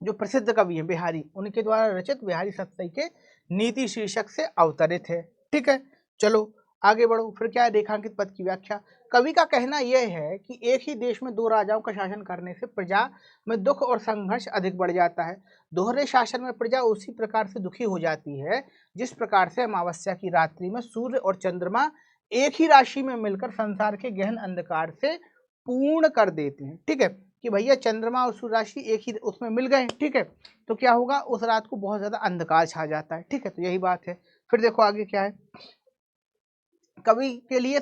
जो प्रसिद्ध कवि हैं बिहारी, उनके द्वारा रचित बिहारी सत्सई के नीति शीर्षक से अवतरित है। ठीक है, चलो आगे बढ़ो। फिर क्या है, रेखांकित पद की व्याख्या। कवि का कहना यह है कि एक ही देश में दो राजाओं का शासन करने से प्रजा में दुख और संघर्ष अधिक बढ़ जाता है। दोहरे शासन में प्रजा उसी प्रकार से दुखी हो जाती है जिस प्रकार से अमावस्या की रात्रि में सूर्य और चंद्रमा एक ही राशि में मिलकर संसार के गहन अंधकार से पूर्ण कर देते हैं। ठीक है, कि भैया चंद्रमा और सूर्य राशि एक ही उसमें मिल गए। ठीक है, तो क्या होगा, उस रात को बहुत ज्यादा अंधकार छा जाता है। ठीक है, तो यही बात है। फिर देखो आगे क्या है, कवि के लिए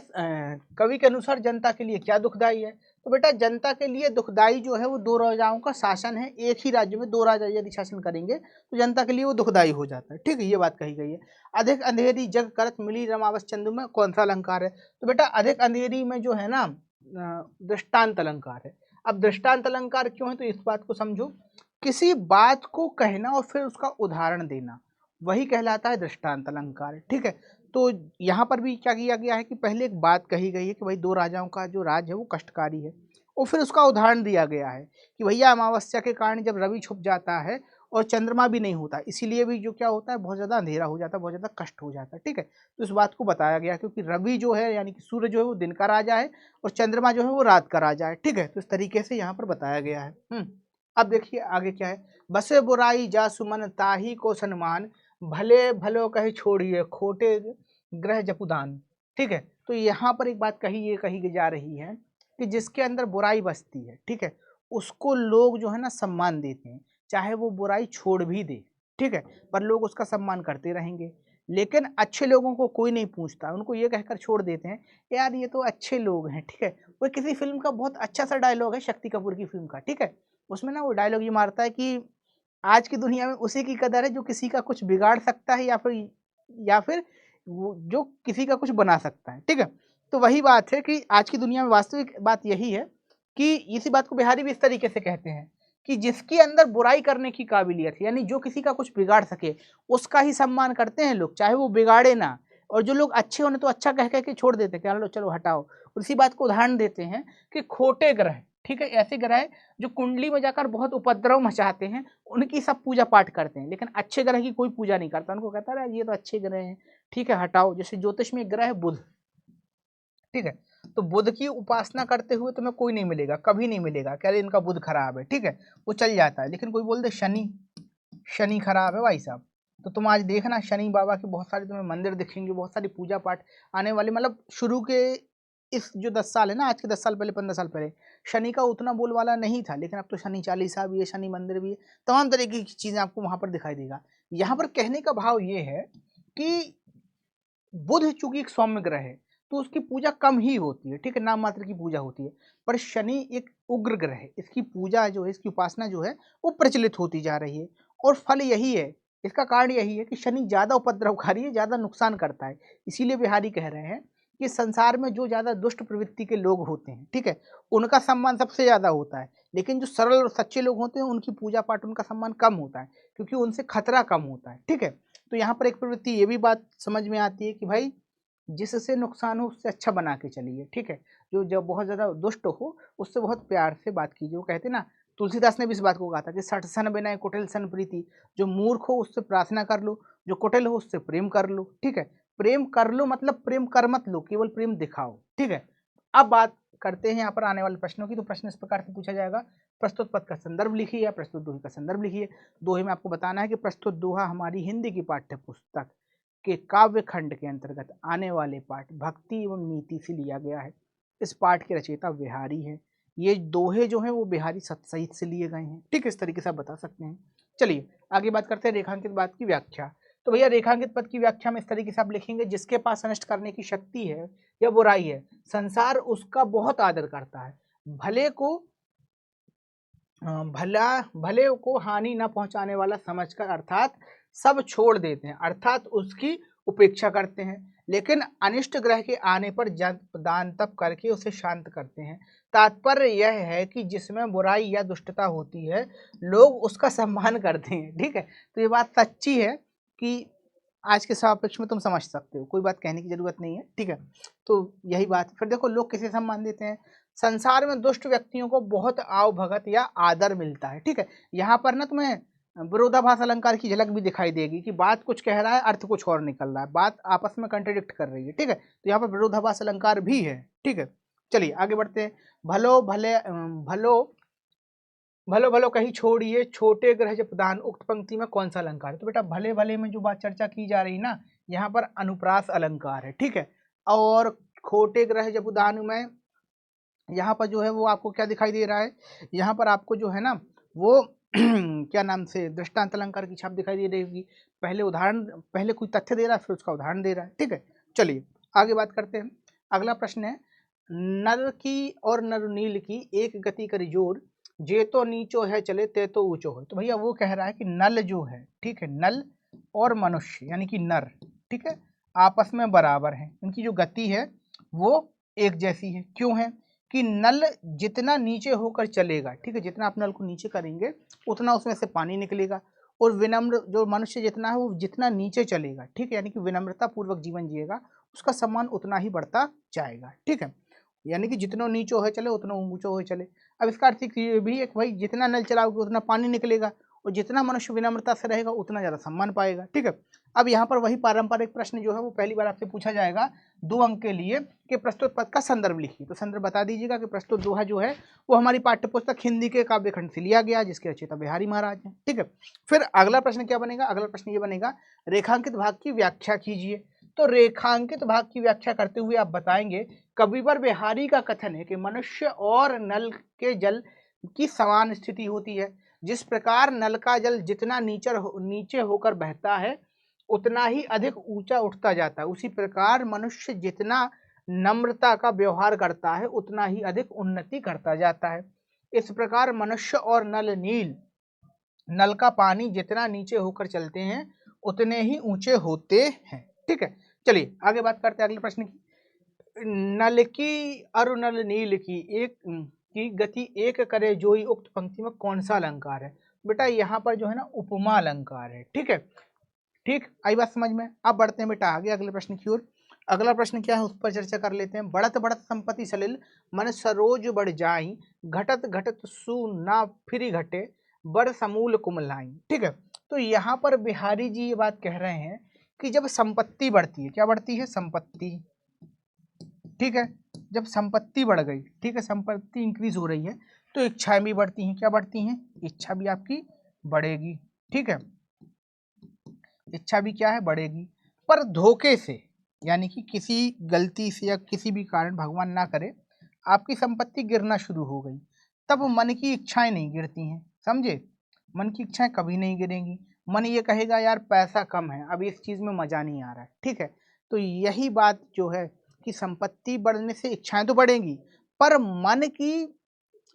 कवि के अनुसार जनता के लिए क्या दुखदाई है, तो बेटा जनता के लिए दुखदाई जो है वो दो राजाओं का शासन है। एक ही राज्य में दो राजा यदि शासन करेंगे तो जनता के लिए वो दुखदाई हो जाता है। ठीक है, ये बात कही गई है। अधिक अंधेरी जग करत, मिली रमावस चंदू में कौन सा अलंकार है, तो बेटा अधिक अंधेरी में जो है ना दृष्टांत अलंकार है। अब दृष्टांत अलंकार क्यों है, तो इस बात को समझो, किसी बात को कहना और फिर उसका उदाहरण देना, वही कहलाता है दृष्टांत अलंकार। ठीक है, तो यहाँ पर भी क्या किया गया है कि पहले एक बात कही गई है कि भाई दो राजाओं का जो राज है वो कष्टकारी है, और फिर उसका उदाहरण दिया गया है कि भैया अमावस्या के कारण जब रवि छुप जाता है और चंद्रमा भी नहीं होता, इसीलिए भी जो क्या होता है, बहुत ज़्यादा अंधेरा हो जाता है, बहुत ज़्यादा कष्ट हो जाता है। ठीक है, तो इस बात को बताया गया क्योंकि रवि जो है यानी कि सूर्य जो है वो दिन का राजा है और चंद्रमा जो है वो रात का राजा है। ठीक है, तो इस तरीके से यहाँ पर बताया गया है। अब देखिए आगे क्या है, बसे बुराई जा सुमन ताही को सन्मान, भले भलो कहे छोड़िए खोटे ग्रह जपुदान। ठीक है, तो यहाँ पर एक बात कही जा रही है कि जिसके अंदर बुराई बसती है, ठीक है, उसको लोग जो है ना सम्मान देते हैं, चाहे वो बुराई छोड़ भी दे, ठीक है, पर लोग उसका सम्मान करते रहेंगे। लेकिन अच्छे लोगों को कोई नहीं पूछता, उनको ये कहकर छोड़ देते हैं यार ये तो अच्छे लोग हैं, ठीक है। वो किसी फिल्म का बहुत अच्छा सा डायलॉग है, शक्ति कपूर की फिल्म का, ठीक है, उसमें ना वो डायलॉग ये मारता है कि आज की दुनिया में उसी की कदर है जो किसी का कुछ बिगाड़ सकता है या फिर वो जो किसी का कुछ बना सकता है, ठीक है। तो वही बात है कि आज की दुनिया में वास्तविक बात यही है कि इसी बात को बिहारी भी इस तरीके से कहते हैं कि जिसके अंदर बुराई करने की काबिलियत है, यानी जो किसी का कुछ बिगाड़ सके, उसका ही सम्मान करते हैं लोग, चाहे वो बिगाड़े ना। और जो लोग अच्छे होने तो अच्छा कह के छोड़ देते हैं, चलो चलो हटाओ। उसी बात को उदाहरण देते हैं कि खोटे ग्रह, ठीक है, ऐसे ग्रह जो कुंडली में जाकर बहुत उपद्रव मचाते हैं, उनकी सब पूजा पाठ करते हैं, लेकिन अच्छे ग्रह की कोई पूजा नहीं करता। उनको कहता है ये तो अच्छे ग्रह हैं, ठीक है, हटाओ। जैसे ज्योतिष में एक ग्रह है बुध, ठीक है, तो बुध की उपासना करते हुए तुम्हें कोई नहीं मिलेगा, कभी नहीं मिलेगा, कह रहे इनका बुध खराब है, ठीक है, वो चल जाता है। लेकिन कोई बोल दे शनि खराब है भाई साहब, तो तुम आज देखना शनि बाबा के बहुत सारे तुम्हें मंदिर दिखेंगे, बहुत सारी पूजा पाठ आने वाले, मतलब शुरू के इस जो 10 साल है ना, आज के 10 साल पहले 15 साल पहले शनि का उतना बोलवाला नहीं था, लेकिन अब तो शनि चालीसा भी है, शनि मंदिर भी है, तमाम तरीके की चीजें आपको वहां पर दिखाई देगा। यहाँ पर कहने का भाव ये है कि बुध चूंकि एक सौम्य ग्रह है तो उसकी पूजा कम ही होती है, ठीक है, नाम मात्र की पूजा होती है। पर शनि एक उग्र ग्रह है, इसकी पूजा जो है, इसकी उपासना जो है वो प्रचलित होती जा रही है। और फल यही है, इसका कारण यही है कि शनि ज्यादा उपद्रवकारी है, ज्यादा नुकसान करता है। इसीलिए बिहारी कह रहे हैं कि संसार में जो ज्यादा दुष्ट प्रवृत्ति के लोग होते हैं, ठीक है, उनका सम्मान सबसे ज्यादा होता है। लेकिन जो सरल और सच्चे लोग होते हैं उनकी पूजा पाठ, उनका सम्मान कम होता है, क्योंकि उनसे खतरा कम होता है, ठीक है। तो यहाँ पर एक प्रवृत्ति ये भी बात समझ में आती है कि भाई जिससे नुकसान हो उससे अच्छा बना के चलिए, ठीक है। जो जब बहुत ज्यादा दुष्ट हो उससे बहुत प्यार से बात कीजिए। वो कहते ना, तुलसीदास ने भी इस बात को कहा था कि सठ सन बिनय कुटिल सन प्रीति, जो मूर्ख हो उससे प्रार्थना कर लो, जो कुटिल हो उससे प्रेम कर लो, ठीक है। प्रेम कर लो मतलब प्रेम कर मत लो, केवल प्रेम दिखाओ, ठीक है। अब बात करते हैं यहाँ पर आने वाले प्रश्नों की। तो प्रश्न इस प्रकार से पूछा जाएगा, प्रस्तुत पद का संदर्भ लिखिए या प्रस्तुत दोहे का संदर्भ लिखिए। दोहे में आपको बताना है कि प्रस्तुत दोहा हमारी हिंदी की पाठ्य पुस्तक के काव्य खंड के अंतर्गत आने वाले पाठ भक्ति एवं नीति से लिया गया है। इस पाठ के रचयिता बिहारी है। ये दोहे जो हैं वो बिहारी सहित से लिए गए हैं, ठीक है, इस तरीके से आप बता सकते हैं। चलिए आगे बात करते हैं रेखांकित पद की व्याख्या। तो भैया रेखांकित पद की व्याख्या में इस तरीके से आप लिखेंगे, जिसके पास अनिष्ट करने की शक्ति है या बुराई है, संसार उसका बहुत आदर करता है। भले को हानि न पहुंचाने वाला समझकर अर्थात सब छोड़ देते हैं, अर्थात उसकी उपेक्षा करते हैं। लेकिन अनिष्ट ग्रह के आने पर दान तप करके उसे शांत करते हैं। तात्पर्य यह है कि जिसमें बुराई या दुष्टता होती है लोग उसका सम्मान करते हैं, ठीक है। तो ये बात सच्ची है कि आज के सापेक्ष में तुम समझ सकते हो, कोई बात कहने की जरूरत नहीं है, ठीक है। तो यही बात। फिर देखो लोग किसे सम्मान देते हैं, संसार में दुष्ट व्यक्तियों को बहुत आव भगत या आदर मिलता है, ठीक है। यहाँ पर ना तुम्हें विरोधाभास अलंकार की झलक भी दिखाई देगी कि बात कुछ कह रहा है अर्थ कुछ और निकल रहा है, बात आपस में कंट्राडिक्ट कर रही है, ठीक है। तो यहाँ पर विरोधाभास अलंकार भी है, ठीक है। चलिए आगे बढ़ते हैं। भलो भलो कहीं छोड़िए छोटे ग्रह जब दान, उक्त पंक्ति में कौन सा अलंकार है? तो बेटा भले भले में जो बात चर्चा की जा रही ना, यहाँ पर अनुप्रास अलंकार है, ठीक है। और खोटे ग्रह जब दान में यहाँ पर जो है वो आपको क्या दिखाई दे रहा है, यहाँ पर आपको जो है ना वो क्या नाम से दृष्टांत अलंकार की छाप दिखाई दे रही होगी। पहले कोई तथ्य दे रहा है फिर उसका उदाहरण दे रहा है, ठीक है। चलिए आगे बात करते हैं। अगला प्रश्न है, नर की और नर नील की एक गति करी जोर, जे तो नीचो है चले ते तो ऊंचो है। तो भैया वो कह रहा है कि नल जो है, ठीक है, नल और मनुष्य यानी कि नर, ठीक है, आपस में बराबर हैं, इनकी जो गति है वो एक जैसी है। क्यों है कि नल जितना नीचे होकर चलेगा, ठीक है, जितना आप नल को नीचे करेंगे उतना उसमें से पानी निकलेगा। और विनम्र जो मनुष्य जितना है वो जितना नीचे चलेगा, ठीक है, यानी कि विनम्रता पूर्वक जीवन जिएगा, उसका सम्मान उतना ही बढ़ता जाएगा, ठीक है। यानी कि जितना नीचो है चले उतना ऊंचो है चले। अब इसका अर्थ ये भी है कि भाई जितना नल चलाओगे उतना पानी निकलेगा, और जितना मनुष्य विनम्रता से रहेगा उतना ज़्यादा सम्मान पाएगा, ठीक है। अब यहाँ पर वही पारंपरिक प्रश्न जो है वो पहली बार आपसे पूछा जाएगा 2 अंक के लिए कि प्रस्तुत पद का संदर्भ लिखिए। तो संदर्भ बता दीजिएगा कि प्रस्तुत दोहा जो है वो हमारी पाठ्यपुस्तक हिंदी के काव्य खंड से लिया गया, जिसके रचयिता बिहारी महाराज हैं, ठीक है। फिर अगला प्रश्न क्या बनेगा, अगला प्रश्न ये बनेगा रेखांकित भाग की व्याख्या कीजिए। तो रेखांकित भाग की व्याख्या करते हुए आप बताएंगे कविवर बिहारी का कथन है कि मनुष्य और नल के जल की समान स्थिति होती है। जिस प्रकार नल का जल जितना नीचे होकर बहता है उतना ही अधिक ऊंचा उठता जाता है, उसी प्रकार मनुष्य जितना नम्रता का व्यवहार करता है उतना ही अधिक उन्नति करता जाता है। इस प्रकार मनुष्य और नल का पानी जितना नीचे होकर चलते हैं उतने ही ऊंचे होते हैं। ठीक है, चलिए आगे बात करते हैं अगले प्रश्न की। नल की अरु नल नील की गति एक करे जोई उक्त पंक्ति में कौन सा अलंकार है? बेटा यहाँ पर जो है ना उपमा अलंकार है। ठीक है, ठीक, आई बात समझ में। अब बढ़ते हैं बेटा आगे अगले प्रश्न की ओर। अगला प्रश्न क्या है उस पर चर्चा कर लेते हैं। बढ़त बढ़त संपत्ति सलिल मन सरोज बढ़ जाई, घटत घटत सु ना फिर घटे बड़ समूल कुमलाई। ठीक है, तो यहाँ पर बिहारी जी ये बात कह रहे हैं कि जब संपत्ति बढ़ती है, क्या बढ़ती है? संपत्ति। ठीक है, जब संपत्ति बढ़ गई, ठीक है, संपत्ति इंक्रीज हो रही है तो इच्छाएं भी बढ़ती हैं। क्या बढ़ती हैं? इच्छा भी आपकी बढ़ेगी। ठीक है, इच्छा भी क्या है? बढ़ेगी। पर धोखे से, यानी कि किसी गलती से या किसी भी कारण, भगवान ना करे, आपकी संपत्ति गिरना शुरू हो गई, तब मन की इच्छाएं नहीं गिरती हैं। समझे? मन की इच्छाएं कभी नहीं गिरेंगी। मन ये कहेगा यार पैसा कम है, अब इस चीज में मजा नहीं आ रहा है। ठीक है, तो यही बात जो है कि संपत्ति बढ़ने से इच्छाएं तो बढ़ेंगी, पर मन की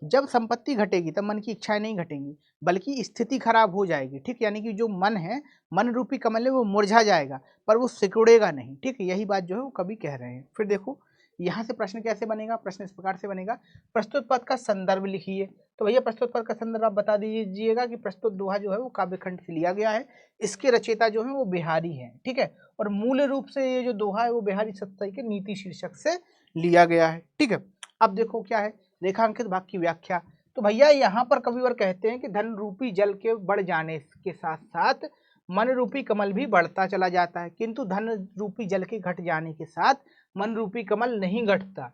जब संपत्ति घटेगी तब मन की इच्छाएं नहीं घटेंगी, बल्कि स्थिति खराब हो जाएगी। ठीक, यानी कि जो मन है, मन रूपी कमल है, वो मुरझा जाएगा पर वो सिकुड़ेगा नहीं। ठीक, यही बात जो है वो कवि कह रहे हैं। फिर देखो यहाँ से प्रश्न कैसे बनेगा। प्रश्न इस प्रकार से बनेगा, प्रस्तुत पद का संदर्भ लिखिए। तो भैया प्रस्तुत पद का संदर्भ आप बता दीजिएगा कि प्रस्तुत दोहा जो है वो काव्यखंड से लिया गया है, इसके रचयिता जो है वो बिहारी है। ठीक है, और मूल रूप से ये जो दोहा है वो बिहारी सत्सई के नीति शीर्षक से लिया गया है। ठीक है, अब देखो क्या है रेखांकित भाग की व्याख्या। तो भैया यहाँ पर कविवर कहते हैं कि धन रूपी जल के बढ़ जाने के साथ साथ मन रूपी कमल भी बढ़ता चला जाता है, किंतु धन रूपी जल के घट जाने के साथ मन रूपी कमल नहीं घटता,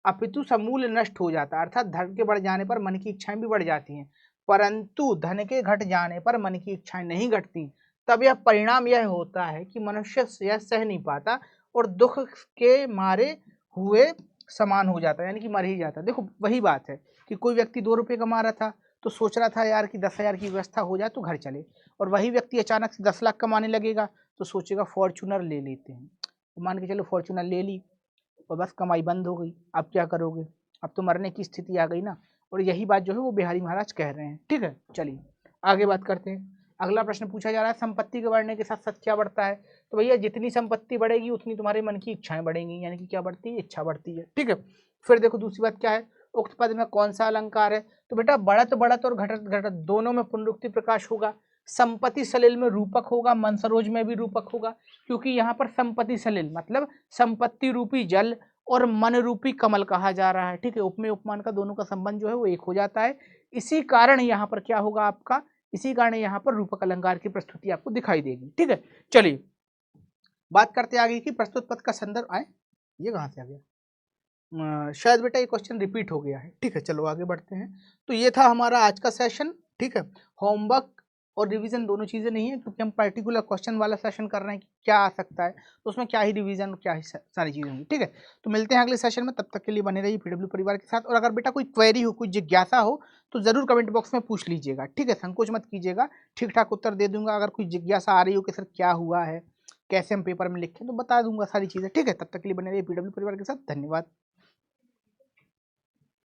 अपितु समूल नष्ट हो जाता है। अर्थात धन के बढ़ जाने पर मन की इच्छाएं भी बढ़ जाती हैं, परंतु धन के घट जाने पर मन की इच्छाएं नहीं घटती। तब यह परिणाम यह होता है कि मनुष्य यह सह नहीं पाता और दुख के मारे हुए समान हो जाता है, यानी कि मर ही जाता है। देखो वही बात है कि कोई व्यक्ति 2 रुपये कमा रहा था तो सोच रहा था यार कि 10,000 की व्यवस्था हो जाए तो घर चले, और वही व्यक्ति अचानक से 10 लाख कमाने लगेगा तो सोचेगा फॉर्चूनर ले लेते हैं। तो मान के चलो फॉर्चूनर ले ली और बस कमाई बंद हो गई, अब क्या करोगे? अब तो मरने की स्थिति आ गई ना। और यही बात जो है वो बिहारी महाराज कह रहे हैं। ठीक है, चलिए आगे बात करते हैं। अगला प्रश्न पूछा जा रहा है, संपत्ति के बढ़ने के साथ साथ क्या बढ़ता है? तो भैया जितनी संपत्ति बढ़ेगी उतनी तुम्हारे मन की इच्छाएं बढ़ेंगी, यानी कि क्या बढ़ती है? इच्छा बढ़ती है। ठीक है, फिर देखो दूसरी बात क्या है, उक्त पद में कौन सा अलंकार है? तो बेटा बढ़त बढ़त और घटत घटत दोनों में पुनरुक्ति प्रकाश होगा। संपत्ति सलिल में रूपक होगा, मनसरोज में भी रूपक होगा, क्योंकि यहाँ पर संपत्ति सलिल मतलब संपत्ति रूपी जल और मन रूपी कमल कहा जा रहा है। ठीक है, उपमेय उपमान का दोनों का संबंध जो है वो एक हो जाता है। इसी कारण यहाँ पर क्या होगा आपका, इसी कारण यहाँ पर रूपक अलंकार की प्रस्तुति आपको दिखाई देगी। ठीक है, चलिए बात करते आगे की प्रस्तुत पद का संदर्भ आए, ये कहाँ से आ गया? शायद बेटा ये क्वेश्चन रिपीट हो गया है। ठीक है, चलो आगे बढ़ते हैं। तो ये था हमारा आज का सेशन। ठीक है, होमवर्क और रिवीजन दोनों चीज़ें नहीं है, क्योंकि हम पर्टिकुलर क्वेश्चन वाला सेशन कर रहे हैं कि क्या आ सकता है, तो उसमें क्या ही रिवीजन क्या ही सारी चीज़ें होंगी। ठीक है, तो मिलते हैं अगले सेशन में, तब तक के लिए बने रहिए पीडब्ल्यू परिवार के साथ। और अगर बेटा कोई क्वेरी हो, कोई जिज्ञासा हो तो ज़रूर कमेंट बॉक्स में पूछ लीजिएगा। ठीक है, संकोच मत कीजिएगा, ठीक ठाक उत्तर दे दूंगा। अगर कोई जिज्ञासा आ रही हो कि सर क्या हुआ है, कैसे हम पेपर में लिखें, तो बता दूंगा सारी चीज़ें। ठीक है, तब तक के लिए बने रहिए पीडब्ल्यू परिवार के साथ। धन्यवाद।